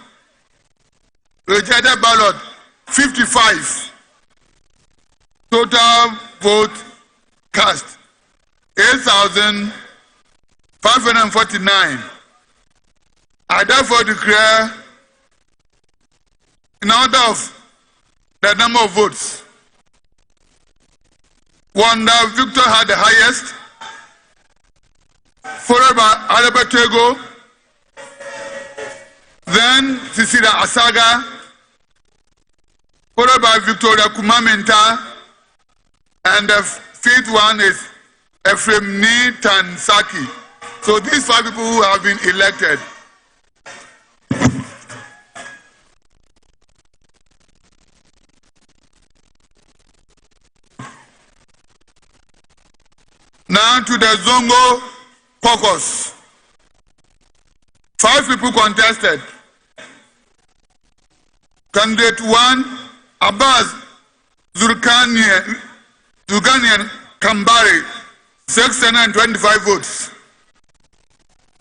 Rejected ballot, 55. Total vote cast, 8,549. I therefore declare, in order of the number of votes, Wanda Victor had the highest, followed by Albertego, then Cecilia Asaga, followed by Victoria Kumamenta, and the fifth one is Ephraim Tansaki. So these 5 people who have been elected. Now to the Zongo caucus. 5 people contested. Candidate 1, Abbas Zurkanian Kambari, 625 votes.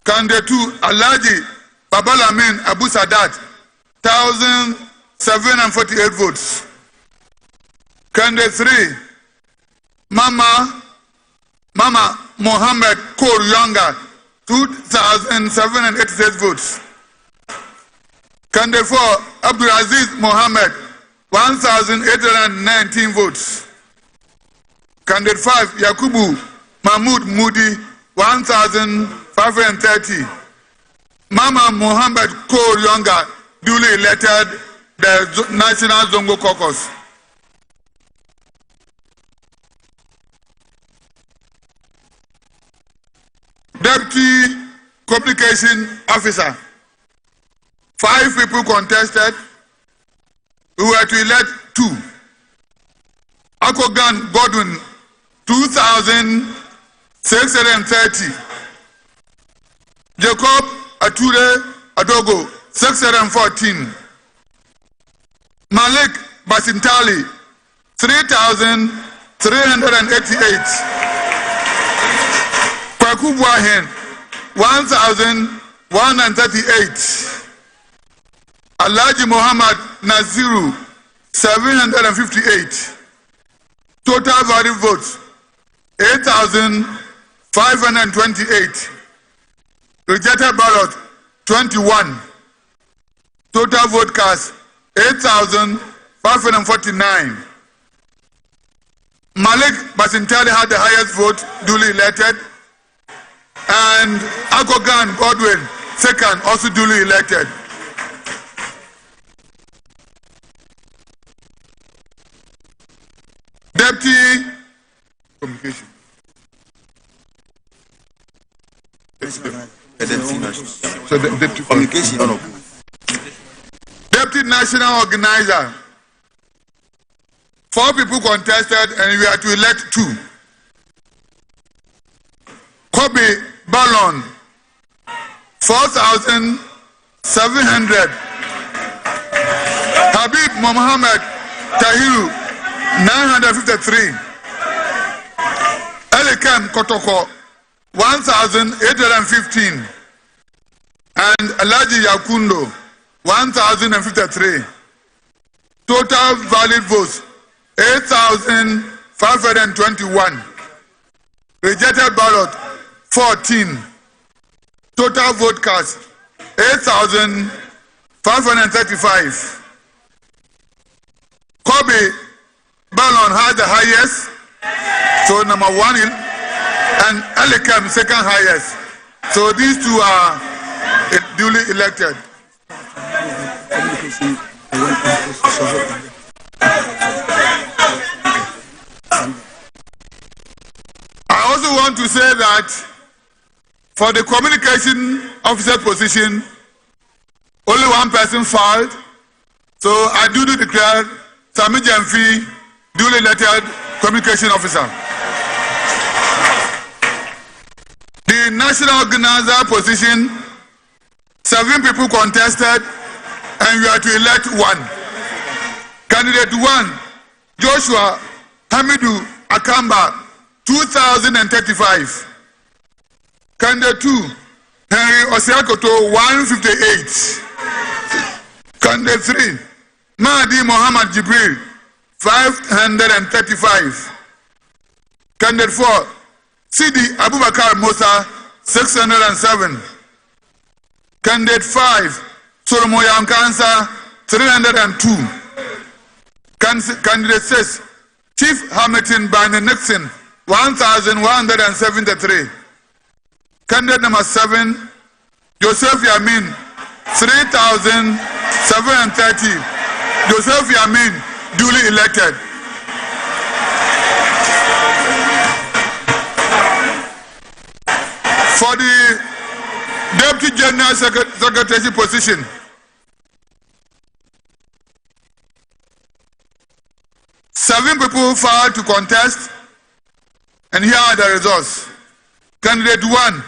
Candidate 2, Alhaji Babalamin Abu Sadat, 1,748 votes. Candidate 3, Mama Mohammed Kor Yanga, 2,786 votes. Candidate 4, Abdulaziz Mohammed, 1,819 votes. Candidate 5, Yakubu Mahmoud Moody, 1,530. Mama Mohammed Kor Yanga, duly elected the National Zongo Caucus. Deputy Communication Officer. 5 people contested. We were to elect 2. Akogan Godwin, 2,630. Jacob Ature Adogo, 614. Malik Basintali, 3,388. Kwaku Buahen, 1,138. Alhaji Muhammad Naziru, 758. Total valid votes, 8,528. Rejected ballot, 21. Total vote cast, 8,549. Malik Basintali had the highest vote, duly elected. And Akogan Godwin, second, also duly elected. Deputy Communication. So the Deputy Communication. Deputy National Organizer. 4 people contested and we are to elect 2. Kobe Ballon, 4,700. Habib Mohammed Tahiru, 953. Elikem Kotoko, 1,815. And Alhaji Yakundo, 1,053. Total valid votes, 8,521. Rejected ballot, 14. Total vote cast, 8,535. Kobe Ballon had the highest, so number 1, and Elikem second highest. So these 2 are duly elected. I also want to say that for the communication officer position, only one person filed. So I do declare Sami Jamfi duly elected communication officer. The national organizer position, 7 people contested and we are to elect 1. Candidate 1, Joshua Hamidu Akamba, 2035. Candidate 2, Henry Osiakoto, 158. Candidate 3, Mahdi Mohammed Jibril, 535. Candidate 4, Sidi Abubakar Musa, 607. Candidate 5, Solomon Yankansa, 302. Candidate 6, Chief Hamilton Barney Nixon, 1,173. Candidate number 7, Joseph Yamin, 3,730. Joseph Yamin, duly elected. For the Deputy General Secretary position, seven people filed to contest, and here are the results. Candidate 1,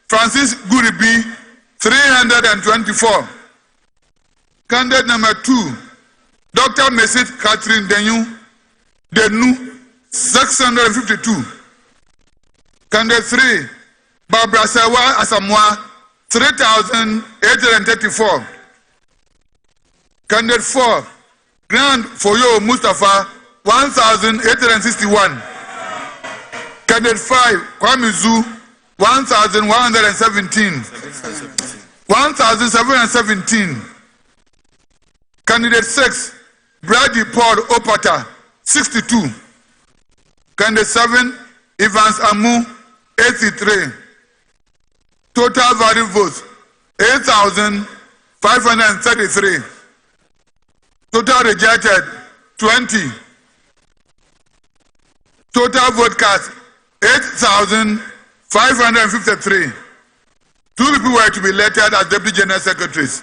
Francis Guribi, 324. Candidate number 2, Dr. Mesit Catherine Denu, 652. Candidate 3, Barbara Sawa Asamoah, 3,834. Candidate 4, Grand Foyo Mustafa, 1,861. Candidate 5, Kwame Zu, 1,117. 1,717. Candidate 6, Brady Paul Opata, 62. Candidate 7, Evans Amu, 83. Total valid votes, 8,533. Total rejected, 20. Total vote cast, 8,553. 2 people were to be elected as Deputy General Secretaries.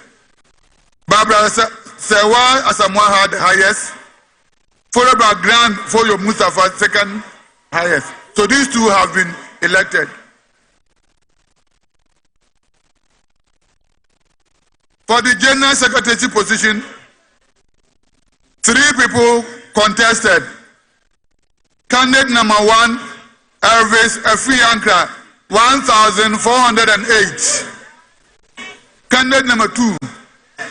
Barbara Sewa Asamoah had highest, followed by Grand Foyo Mustafa, second highest. So these 2 have been elected. For the General Secretary position, 3 people contested. Candidate number 1, Elvis Efiankra, 1,408. Candidate number 2,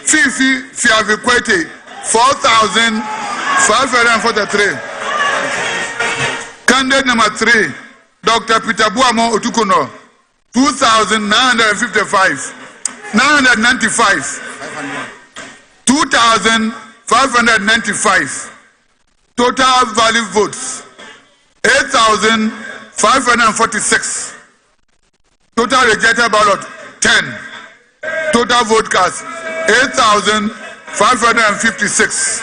Fifi Fiavikwete, 4,543. Candidate number 3, Dr. Peter Buamo Otukono, 2,995. 2,595. Total valid votes, 8,546. Total rejected ballot, 10. Total vote cast, 8,556.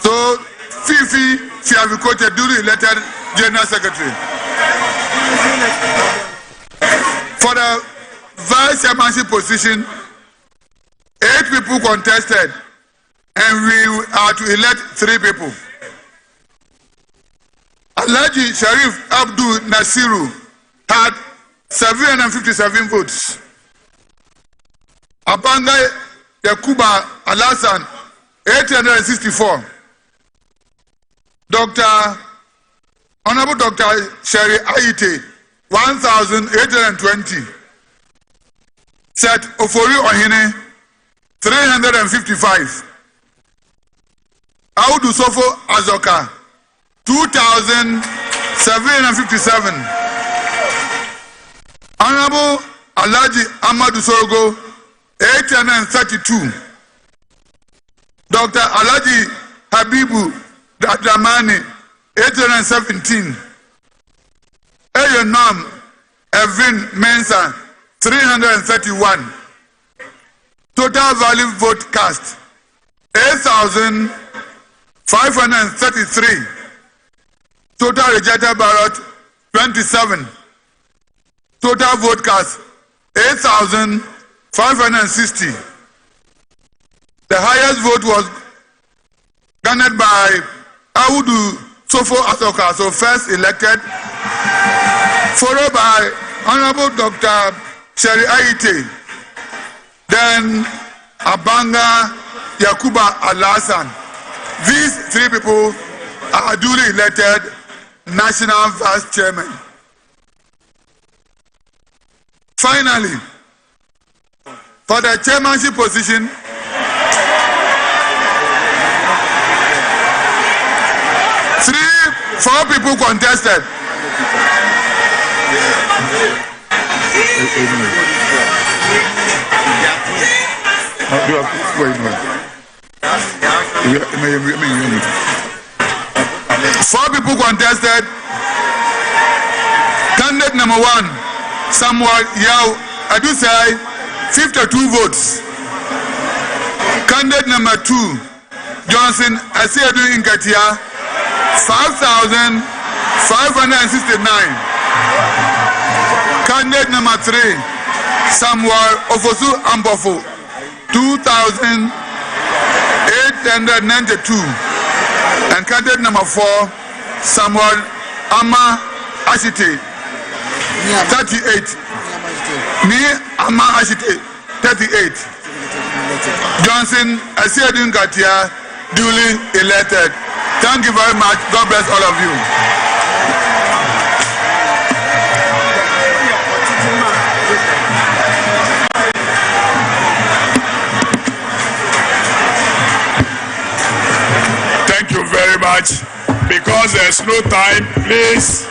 So, Fifi Fiavikote duly elected General Secretary. For the Vice Chairmanship position, 8 people contested, and we are to elect 3 people. Alhaji Sharif Abdul Nasiru had 757 votes. Abanga Yakuba Alasan, 864. Honorable Dr. Sherry Aite, 1,820. Set Ofori Ohine, 355. Audu Sofo Azoka, 2,757. Honorable Alhaji Amadou Sorogo, 832. Dr. Alhaji Habibu Dramani, 817. Eyenam Evin Mensa, 331. Total valid vote cast, 8,4 533. Total rejected ballot 27. Total vote cast 8,560. The highest vote was garnered by Asiedu Nketiah, so first elected, followed by Honorable Dr. Sherry Aite, then Abanga Yakuba Alasan. These three people are duly elected National Vice Chairman. Finally, for the chairmanship position, four people contested. Four people contested. Candidate number 1, Samuel Yao Adusai, 52 votes. Candidate number 2, Johnson Asiedu Nketiah, 5,569. Candidate number 3, Samuel Ofosu-Ampofo, 2,892. And candidate number 4, Samuel Ama Ashite, 38. Ama Ashite, 38. Johnson Asiedu Nketiah, duly elected. Thank you very much. God bless all of you.
Thank you very much. Because there's no time, please.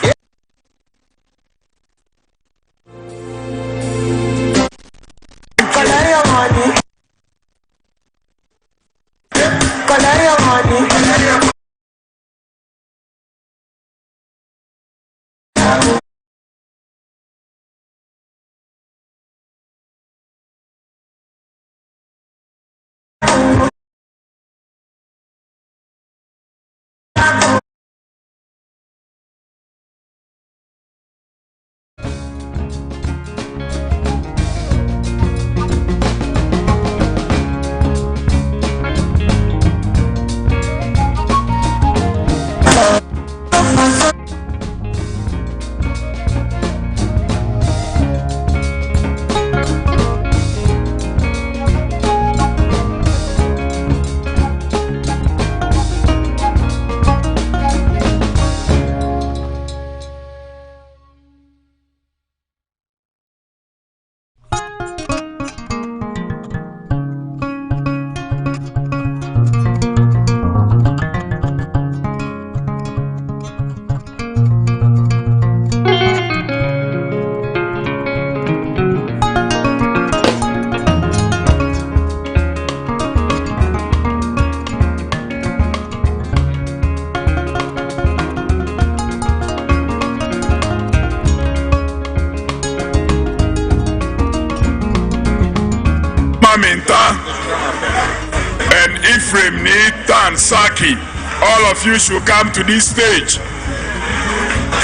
And Ephraim Nathan Saki, all of you should come to this stage.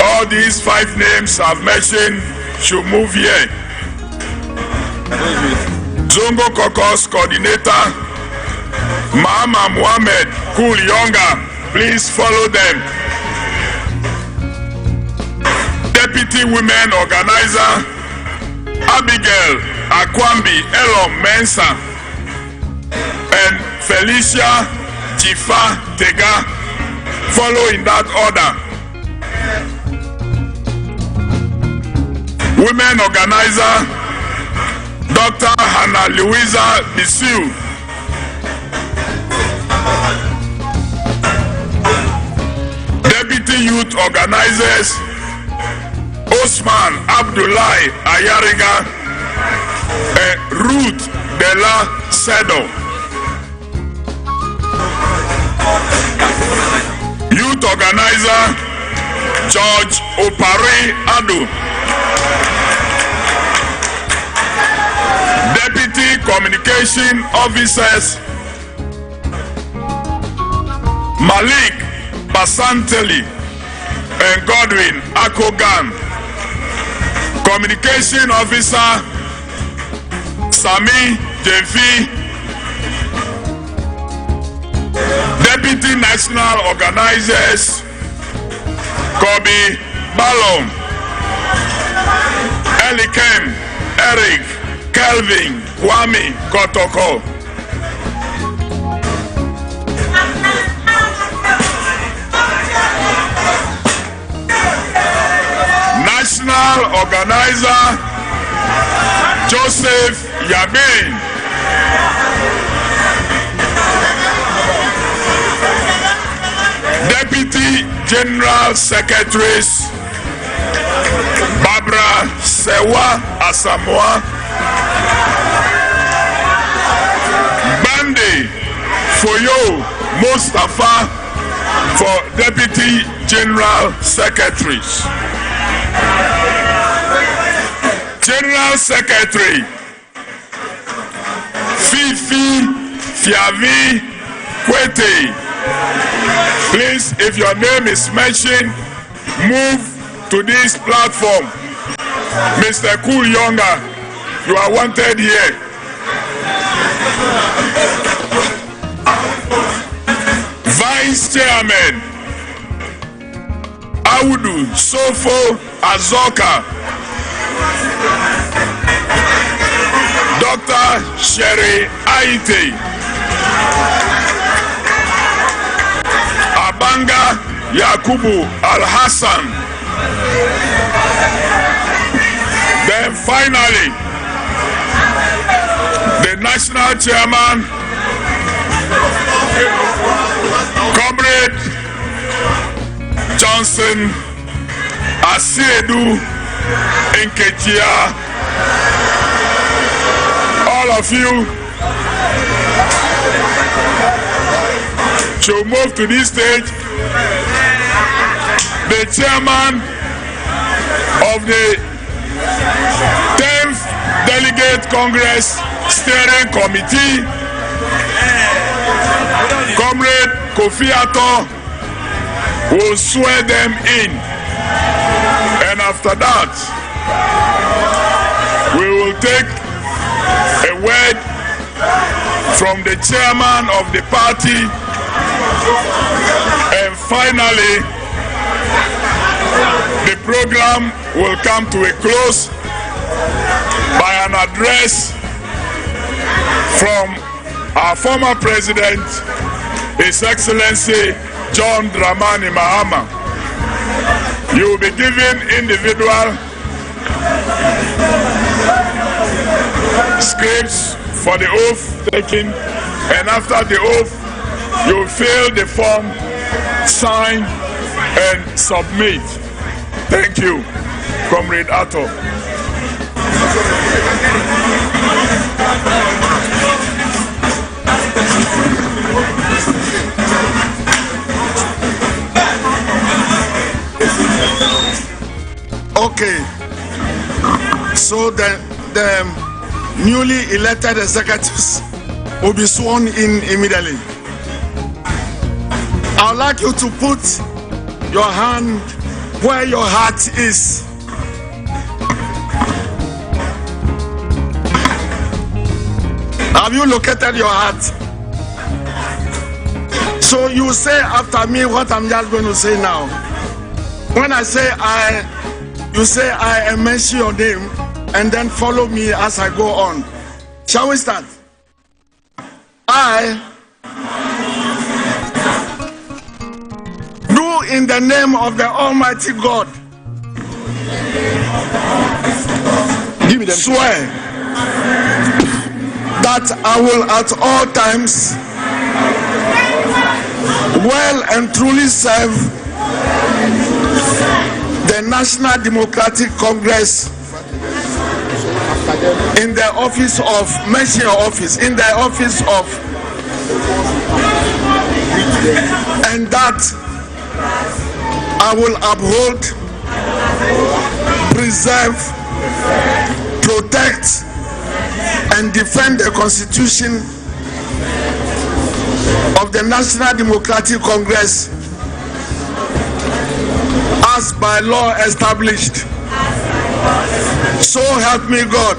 All these 5 names I've mentioned should move here. Zongo Kokos coordinator, Mama Muhammad Kul Yonga, please follow them. Deputy women organizer, Abigail Akwambi Elom Mensa, and Felicia Chifa Tega, follow in that order. Women organizer, Dr. Hannah Louisa Bisiu. Deputy youth organizers, Osman Abdullahi Ayariga and Ruth Della Sedo. Youth organizer, George Opare Adu. Deputy communication officers, Malik Basanteli and Godwin Akogan. Communication Officer Sami Jevi. Deputy National Organizers Kobe Balom, Elikem, Eric, Kelvin, Kwame, Kotoko. National Organizer Joseph Yabin. Deputy General Secretaries Barbara Sewa Asamoah, Bande Foyo Mustafa for Deputy General Secretaries. General Secretary Fifi Fiavi Kwete. Please, if your name is mentioned, move to this platform. Mr. Cool Younger, you are wanted here. Vice Chairman Audu Sofo Azoka, Dr. Sherry Aite, Abanga Yakubu Al-Hassan. Then finally, the national chairman, Comrade Johnson Asiedu Nketiah. All of you should move to this stage. The chairman of the 10th Delegate Congress Steering Committee, Comrade Kofi Ato, will swear them in. And after that, we will take a word from the chairman of the party, and finally the program will come to a close by an address from our former president, His Excellency John Dramani Mahama. You will be given individual scripts for the oath taking, and after the oath you will fill the form, sign and submit. Thank you, Comrade Ato.
Okay, so the newly elected executives will be sworn in immediately. I would like you to put your hand where your heart is. Have you located your heart? So you say after me what I'm just going to say now. When I say I, you say I and mention your name, and then follow me as I go on. Shall we start? I do in the name of the Almighty God swear that I will at all times well and truly serve the National Democratic Congress in the office of, mention your office, in the office of, and that I will uphold, preserve, protect, and defend the Constitution of the National Democratic Congress as by law established. So help me God.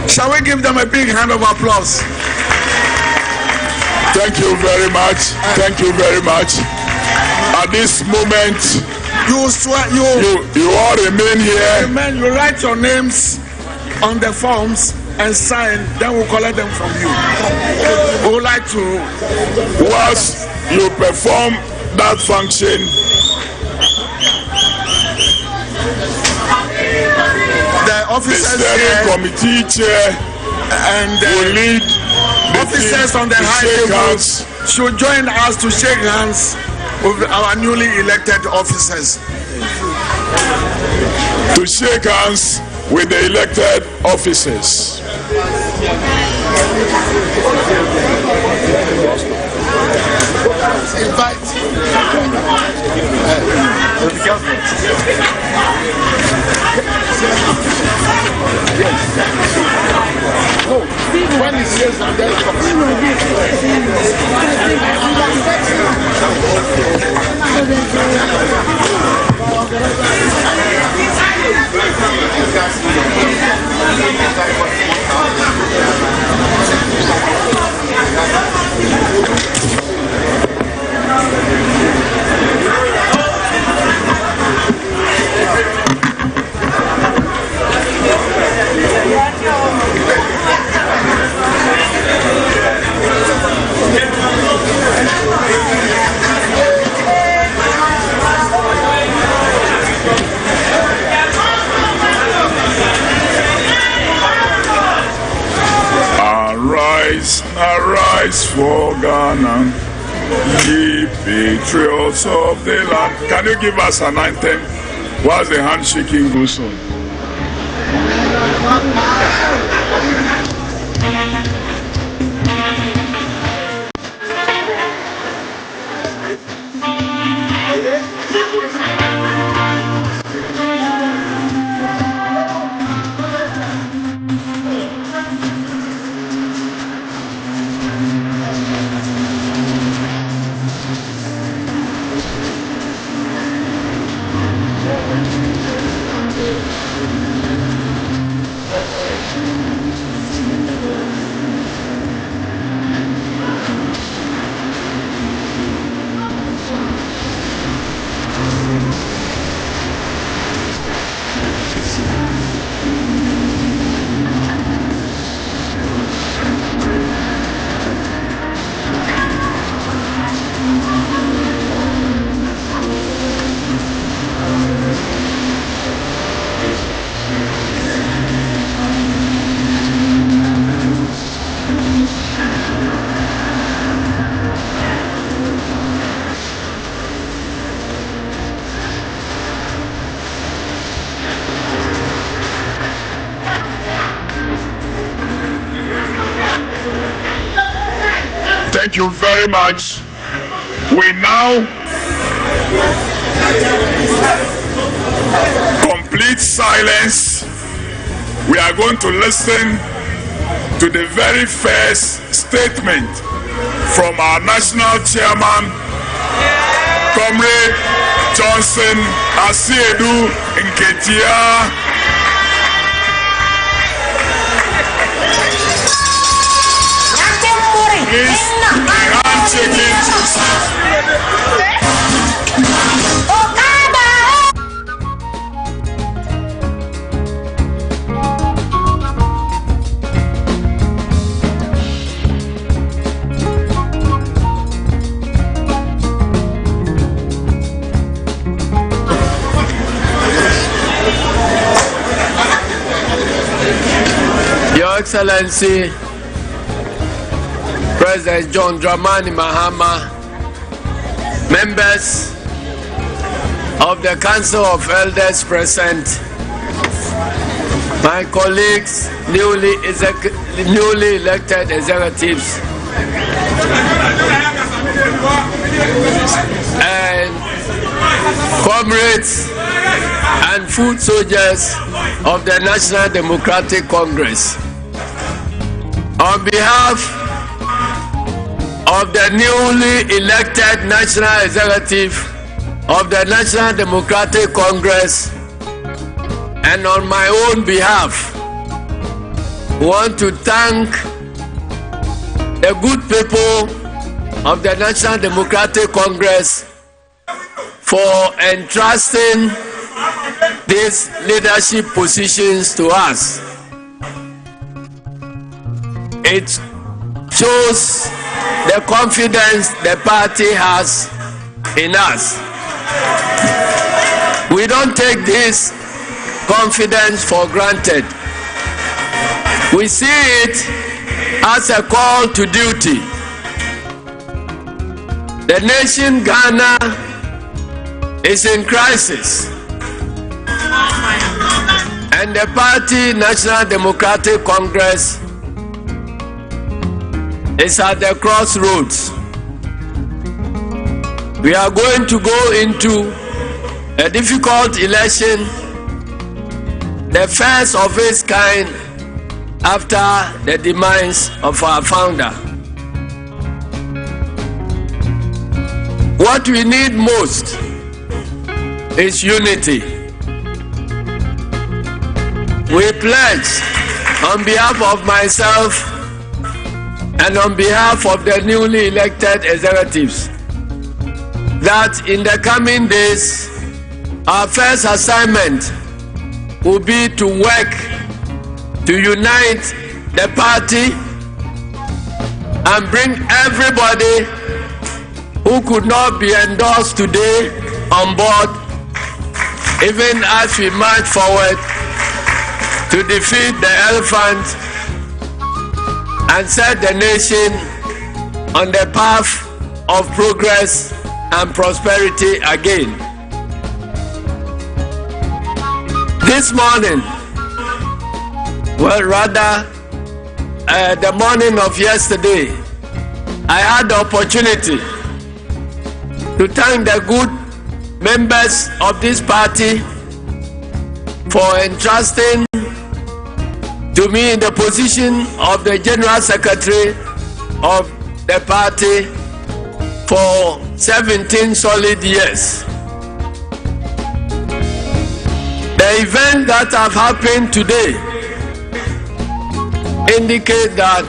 Shall we give them a big hand of applause?
Thank you very much. Thank you very much. At this moment,
you swear you
all remain here.
Amen. You write your names on the forms and sign, then we'll collect them from you. We would like to,
whilst you perform that function,
the officers
the steering committee chair
and
will lead the
officers on the high table should join us to shake hands with our newly elected officers.
To shake hands with the elected officers.
When he says that,
Arise for Ghana, ye patriots of the land. Can you give us an anthem whilst the handshaking goes on? Thank you very much. We now complete silence. We are going to listen to the very first statement from our national chairman, Comrade Johnson Asiedu Nketiah.
Your Excellency, President John Dramani Mahama, members of the Council of Elders present, my colleagues, newly elected executives, and comrades and foot soldiers of the National Democratic Congress. On behalf of the newly elected National Executive of the National Democratic Congress, and on my own behalf, want to thank the good people of the National Democratic Congress for entrusting these leadership positions to us. It shows the confidence the party has in us. We don't take this confidence for granted. We see it as a call to duty. The nation Ghana is in crisis, and the party National Democratic Congress is at the crossroads. We are going to go into a difficult election, the first of its kind after the demise of our founder. What we need most is unity. We pledge on behalf of myself and on behalf of the newly elected executives that in the coming days, our first assignment will be to work to unite the party and bring everybody who could not be endorsed today on board, even as we march forward to defeat the elephant and set the nation on the path of progress and prosperity again. This morning, well, rather the morning of yesterday, I had the opportunity to thank the good members of this party for entrusting to me in the position of the General Secretary of the party for 17 solid years. The events that have happened today indicate that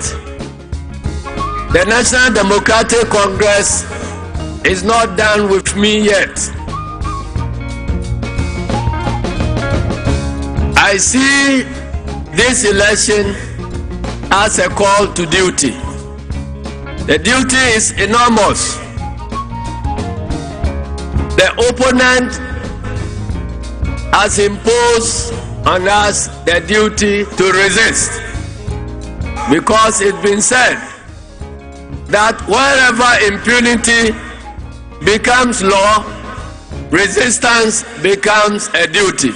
the National Democratic Congress is not done with me yet. I see this election as a call to duty. The duty is enormous. The opponent has imposed on us the duty to resist, because it's been said that wherever impunity becomes law, resistance becomes a duty.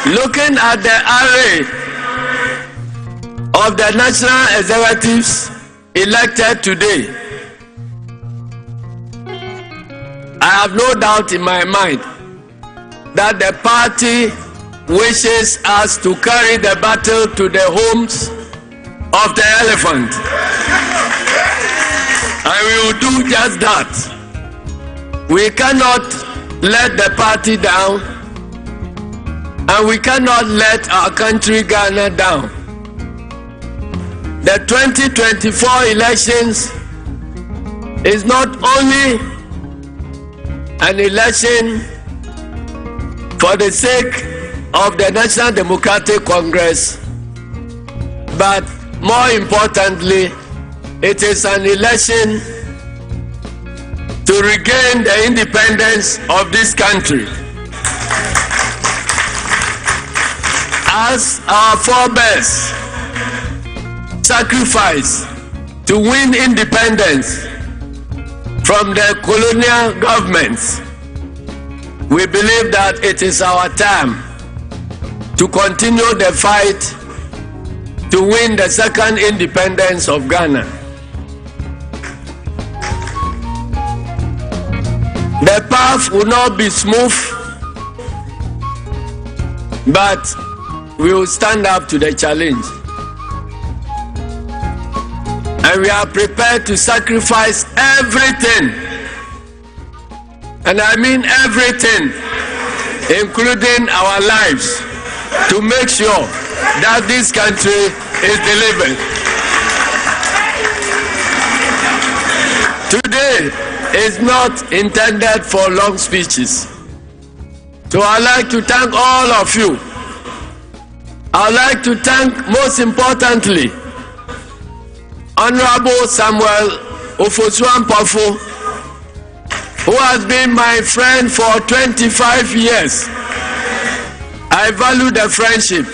Looking at the array of the national executives elected today, I have no doubt in my mind that the party wishes us to carry the battle to the homes of the elephant. And we will do just that. We cannot let the party down, and we cannot let our country Ghana down. The 2024 elections is not only an election for the sake of the National Democratic Congress, but more importantly, it is an election to regain the independence of this country. As our forebears sacrificed to win independence from the colonial governments, we believe that it is our time to continue the fight to win the second independence of Ghana. The path will not be smooth, but we will stand up to the challenge. and we are prepared to sacrifice everything, and I mean everything, including our lives, to make sure that this country is delivered. Today is not intended for long speeches. So I'd like to thank all of you. I'd like to thank, most importantly, Honorable Samuel Ofosu-Ampofo, who has been my friend for 25 years. I value the friendship,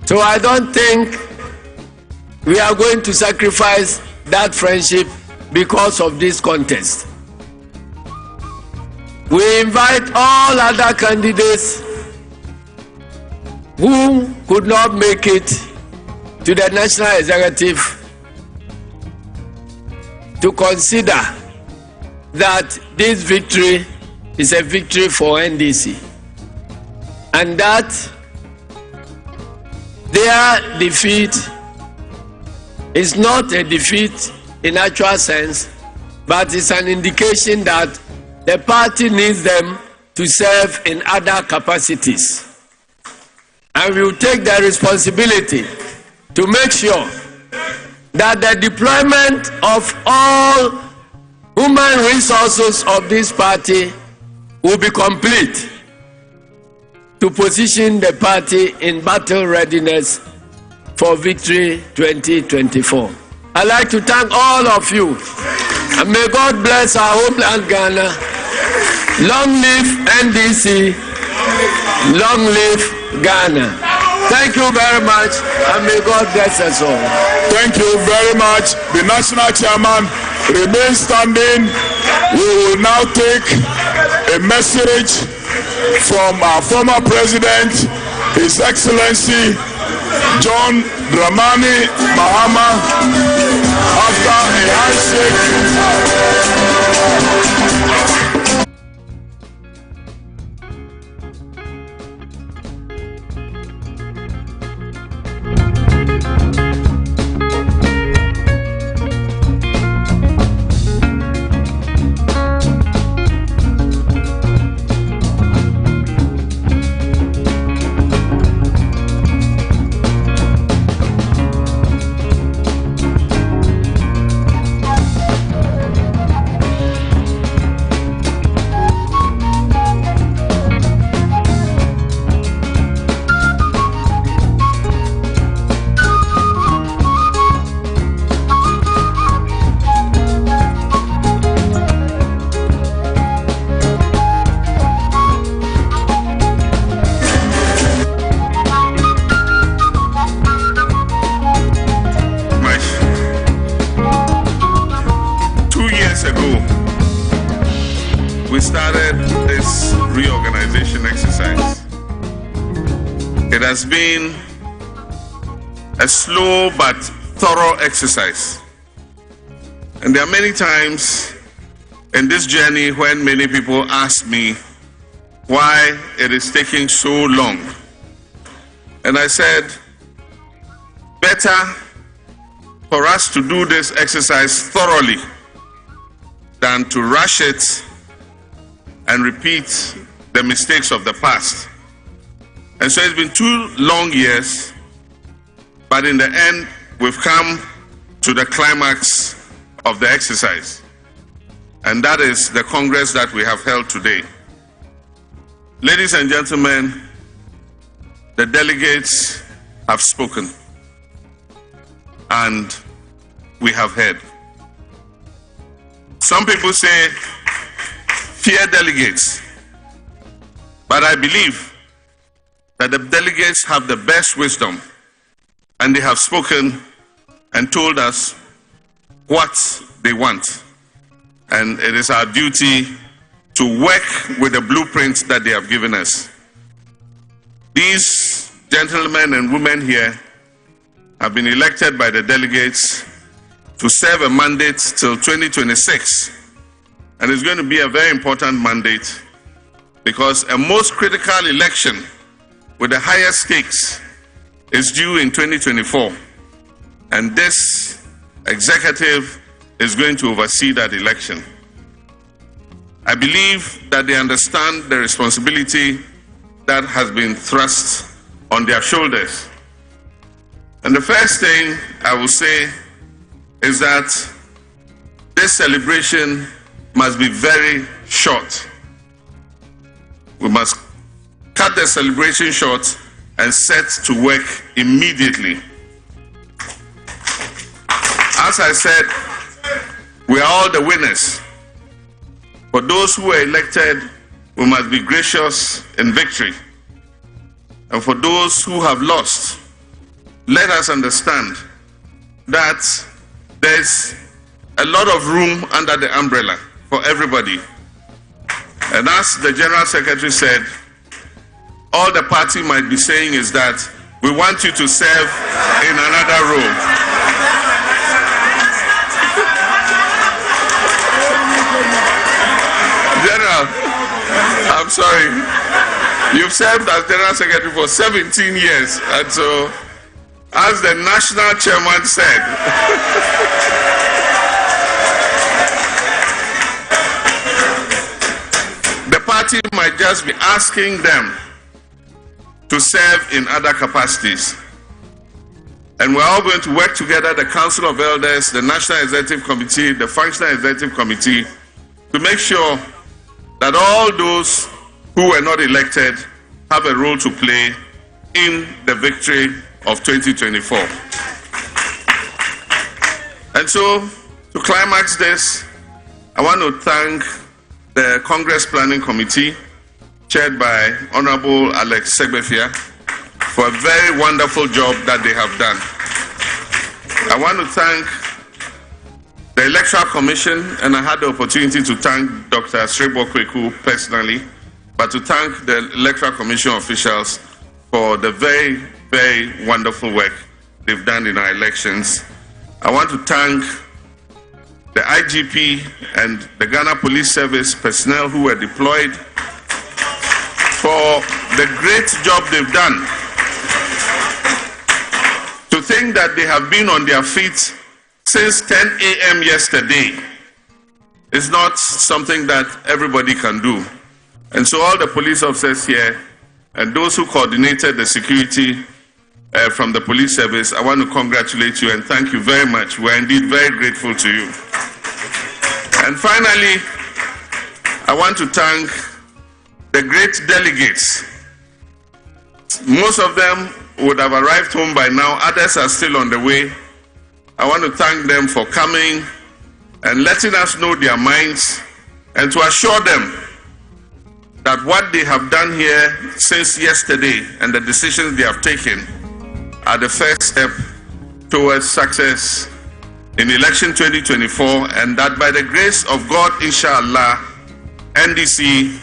so I don't think we are going to sacrifice that friendship because of this contest. We invite all other candidates who could not make it to the National Executive to consider that this victory is a victory for NDC, and that their defeat is not a defeat in actual sense, but it's an indication that the party needs them to serve in other capacities. And we will take the responsibility to make sure that the deployment of all human resources of this party will be complete to position the party in battle readiness for Victory 2024. I'd like to thank all of you, and may God bless our homeland Ghana. Long live NDC, long live Ghana. Thank you very much, and may God bless us all.
Thank you very much. The national chairman remains standing. We will now take a message from our former president, His Excellency John Dramani Mahama, after a handshake. We started this reorganization exercise. It has been a slow but thorough exercise. And there are many times in this journey when many people ask me why it is taking so long. And I said, better for us to do this exercise thoroughly than to rush it and repeat the mistakes of the past. And so it's been 2 long years, but in the end, we've come to the climax of the exercise. And that is the Congress that we have held today. Ladies and gentlemen, the delegates have spoken, and we have heard. Some people say, fear delegates, but I believe that the delegates have the best wisdom, and they have spoken and told us what they want. And it is our duty to work with the blueprint that they have given us. These gentlemen and women here have been elected by the delegates to serve a mandate till 2026. And it's going to be a very important mandate, because a most critical election with the highest stakes is due in 2024. And this
executive is going to oversee that election. I believe that they understand the responsibility that has been thrust on their shoulders. And the first thing I will say is that this celebration must be very short. We must cut the celebration short and set to work immediately. As I said, we are all the winners. For those who were elected, we must be gracious in victory. And for those who have lost, let us understand that there's a lot of room under the umbrella for everybody. And as the General Secretary said, all the party might be saying is that we want you to serve in another role. General, I'm sorry. You've served as General Secretary for 17 years. And so, as the National Chairman said, the party might just be asking them to serve in other capacities. And we're all going to work together, the Council of Elders, the National Executive Committee, the Functional Executive Committee, to make sure that all those who were not elected have a role to play in the victory of 2024. And so, to climax this, I want to thank the Congress Planning Committee, chaired by Honorable Alex Segbefia, for a very wonderful job that they have done. I want to thank the Electoral Commission, and I had the opportunity to thank Dr. Srebo Kweku personally, but to thank the Electoral Commission officials for the very, very wonderful work they've done in our elections. I want to thank the IGP and the Ghana Police Service personnel who were deployed for the great job they've done. To think that they have been on their feet since 10 a.m. yesterday is not something that everybody can do. And so all the police officers here and those who coordinated the security from the police service, I want to congratulate you and thank you very much. We're indeed very grateful to you. And finally, I want to thank the great delegates. Most of them would have arrived home by now. Others are still on the way. I want to thank them for coming and letting us know their minds and to assure them that what they have done here since yesterday and the decisions they have taken are the first step towards success in election 2024, and that by the grace of God, inshallah, NDC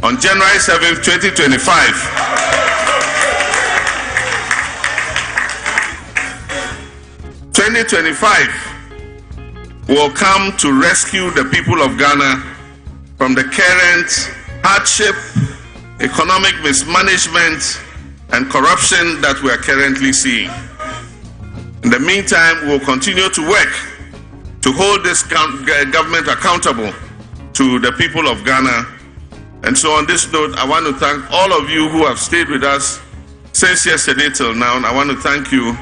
on January 7th, 2025 will come to rescue the people of Ghana from the current hardship, economic mismanagement, and corruption that we are currently seeing. In the meantime, we will continue to work to hold this government accountable to the people of Ghana. And so on this note, I want to thank all of you who have stayed with us since yesterday till now. And I want to thank you.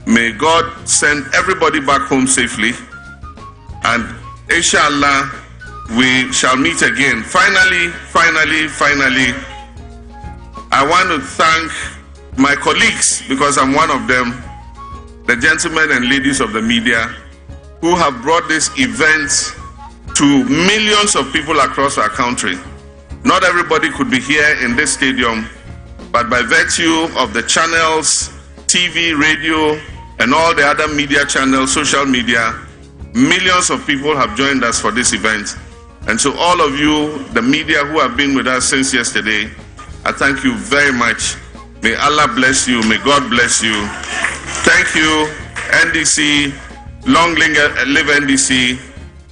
May God send everybody back home safely. And inshallah, we shall meet again. Finally, I want to thank my colleagues, because I'm one of them, the gentlemen and ladies of the media, who have brought this event to millions of people across our country. Not everybody could be here in this stadium, but by virtue of the channels, TV, radio, and all the other media channels, social media, millions of people have joined us for this event. And so all of you, the media who have been with us since yesterday, I thank you very much. May Allah bless you. May God bless you. Thank you, NDC. Long live NDC.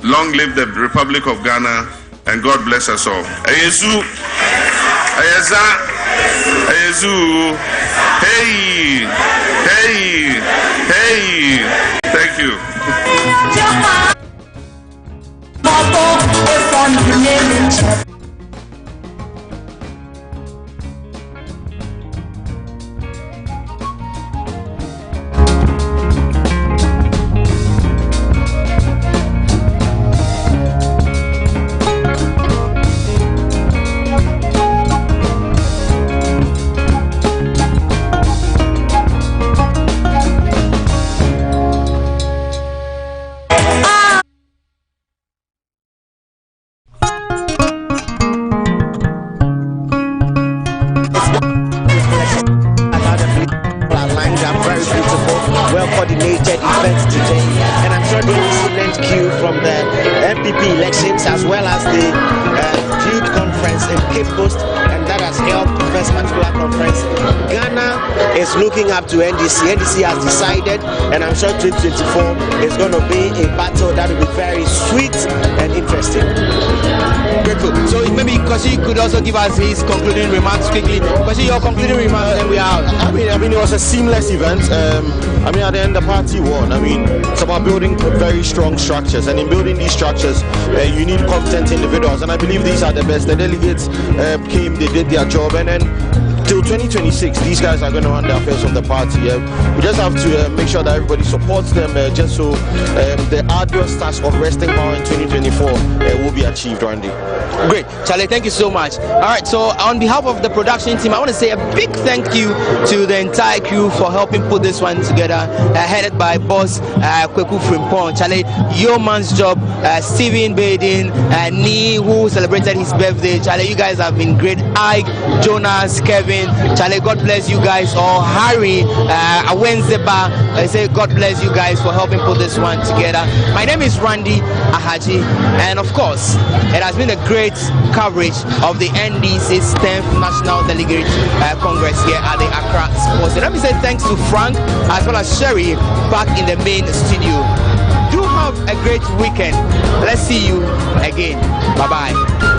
Long live the Republic of Ghana. And God bless us all. Ayezu. Ayeza. Ayezu. Hey. Hey. Hey. Thank you. Thank you.
Coordinated events today, and I'm sure the excellent queue from the MPP elections as well as the Youth Conference in Cape Coast, and that has helped this particular conference. Ghana is looking up to NDC. NDC has decided, and I'm sure 2024 is going to be a battle that will be very sweet and interesting.
Grateful. So maybe Kosi could also give us his concluding remarks quickly. Kosi, your concluding remarks, and we are out.
I mean, it was a seamless event. I mean, at the end, the party won. I mean, it's about building very strong structures, and in building these structures, you need competent individuals, and I believe these are the best. The delegates came, they did their job, and then till 2026, these guys are going to run the affairs of the party. We just have to make sure that everybody supports them, just so the arduous task of wresting power in 2024 will be achieved one day.
Great, Charlie, thank you so much. All right, so on behalf of the production team, I want to say a big thank you to the entire crew for helping put this one together, headed by boss Kweku Frimpong. Charlie, your man's job, Stephen Baden, Nee, who celebrated his birthday. Charlie, you guys have been great. Ike, Jonas, Kevin, Charlie, God bless you guys all. Harry, Awenzeba, I say God bless you guys for helping put this one together. My name is Randy Ahaji, and of course, it has been a great coverage of the NDC's 10th National Delegates Congress here at the Accra Sports. Let me say thanks to Frank as well as Sherry back in the main studio. Do have a great weekend. Let's see you again. Bye-bye.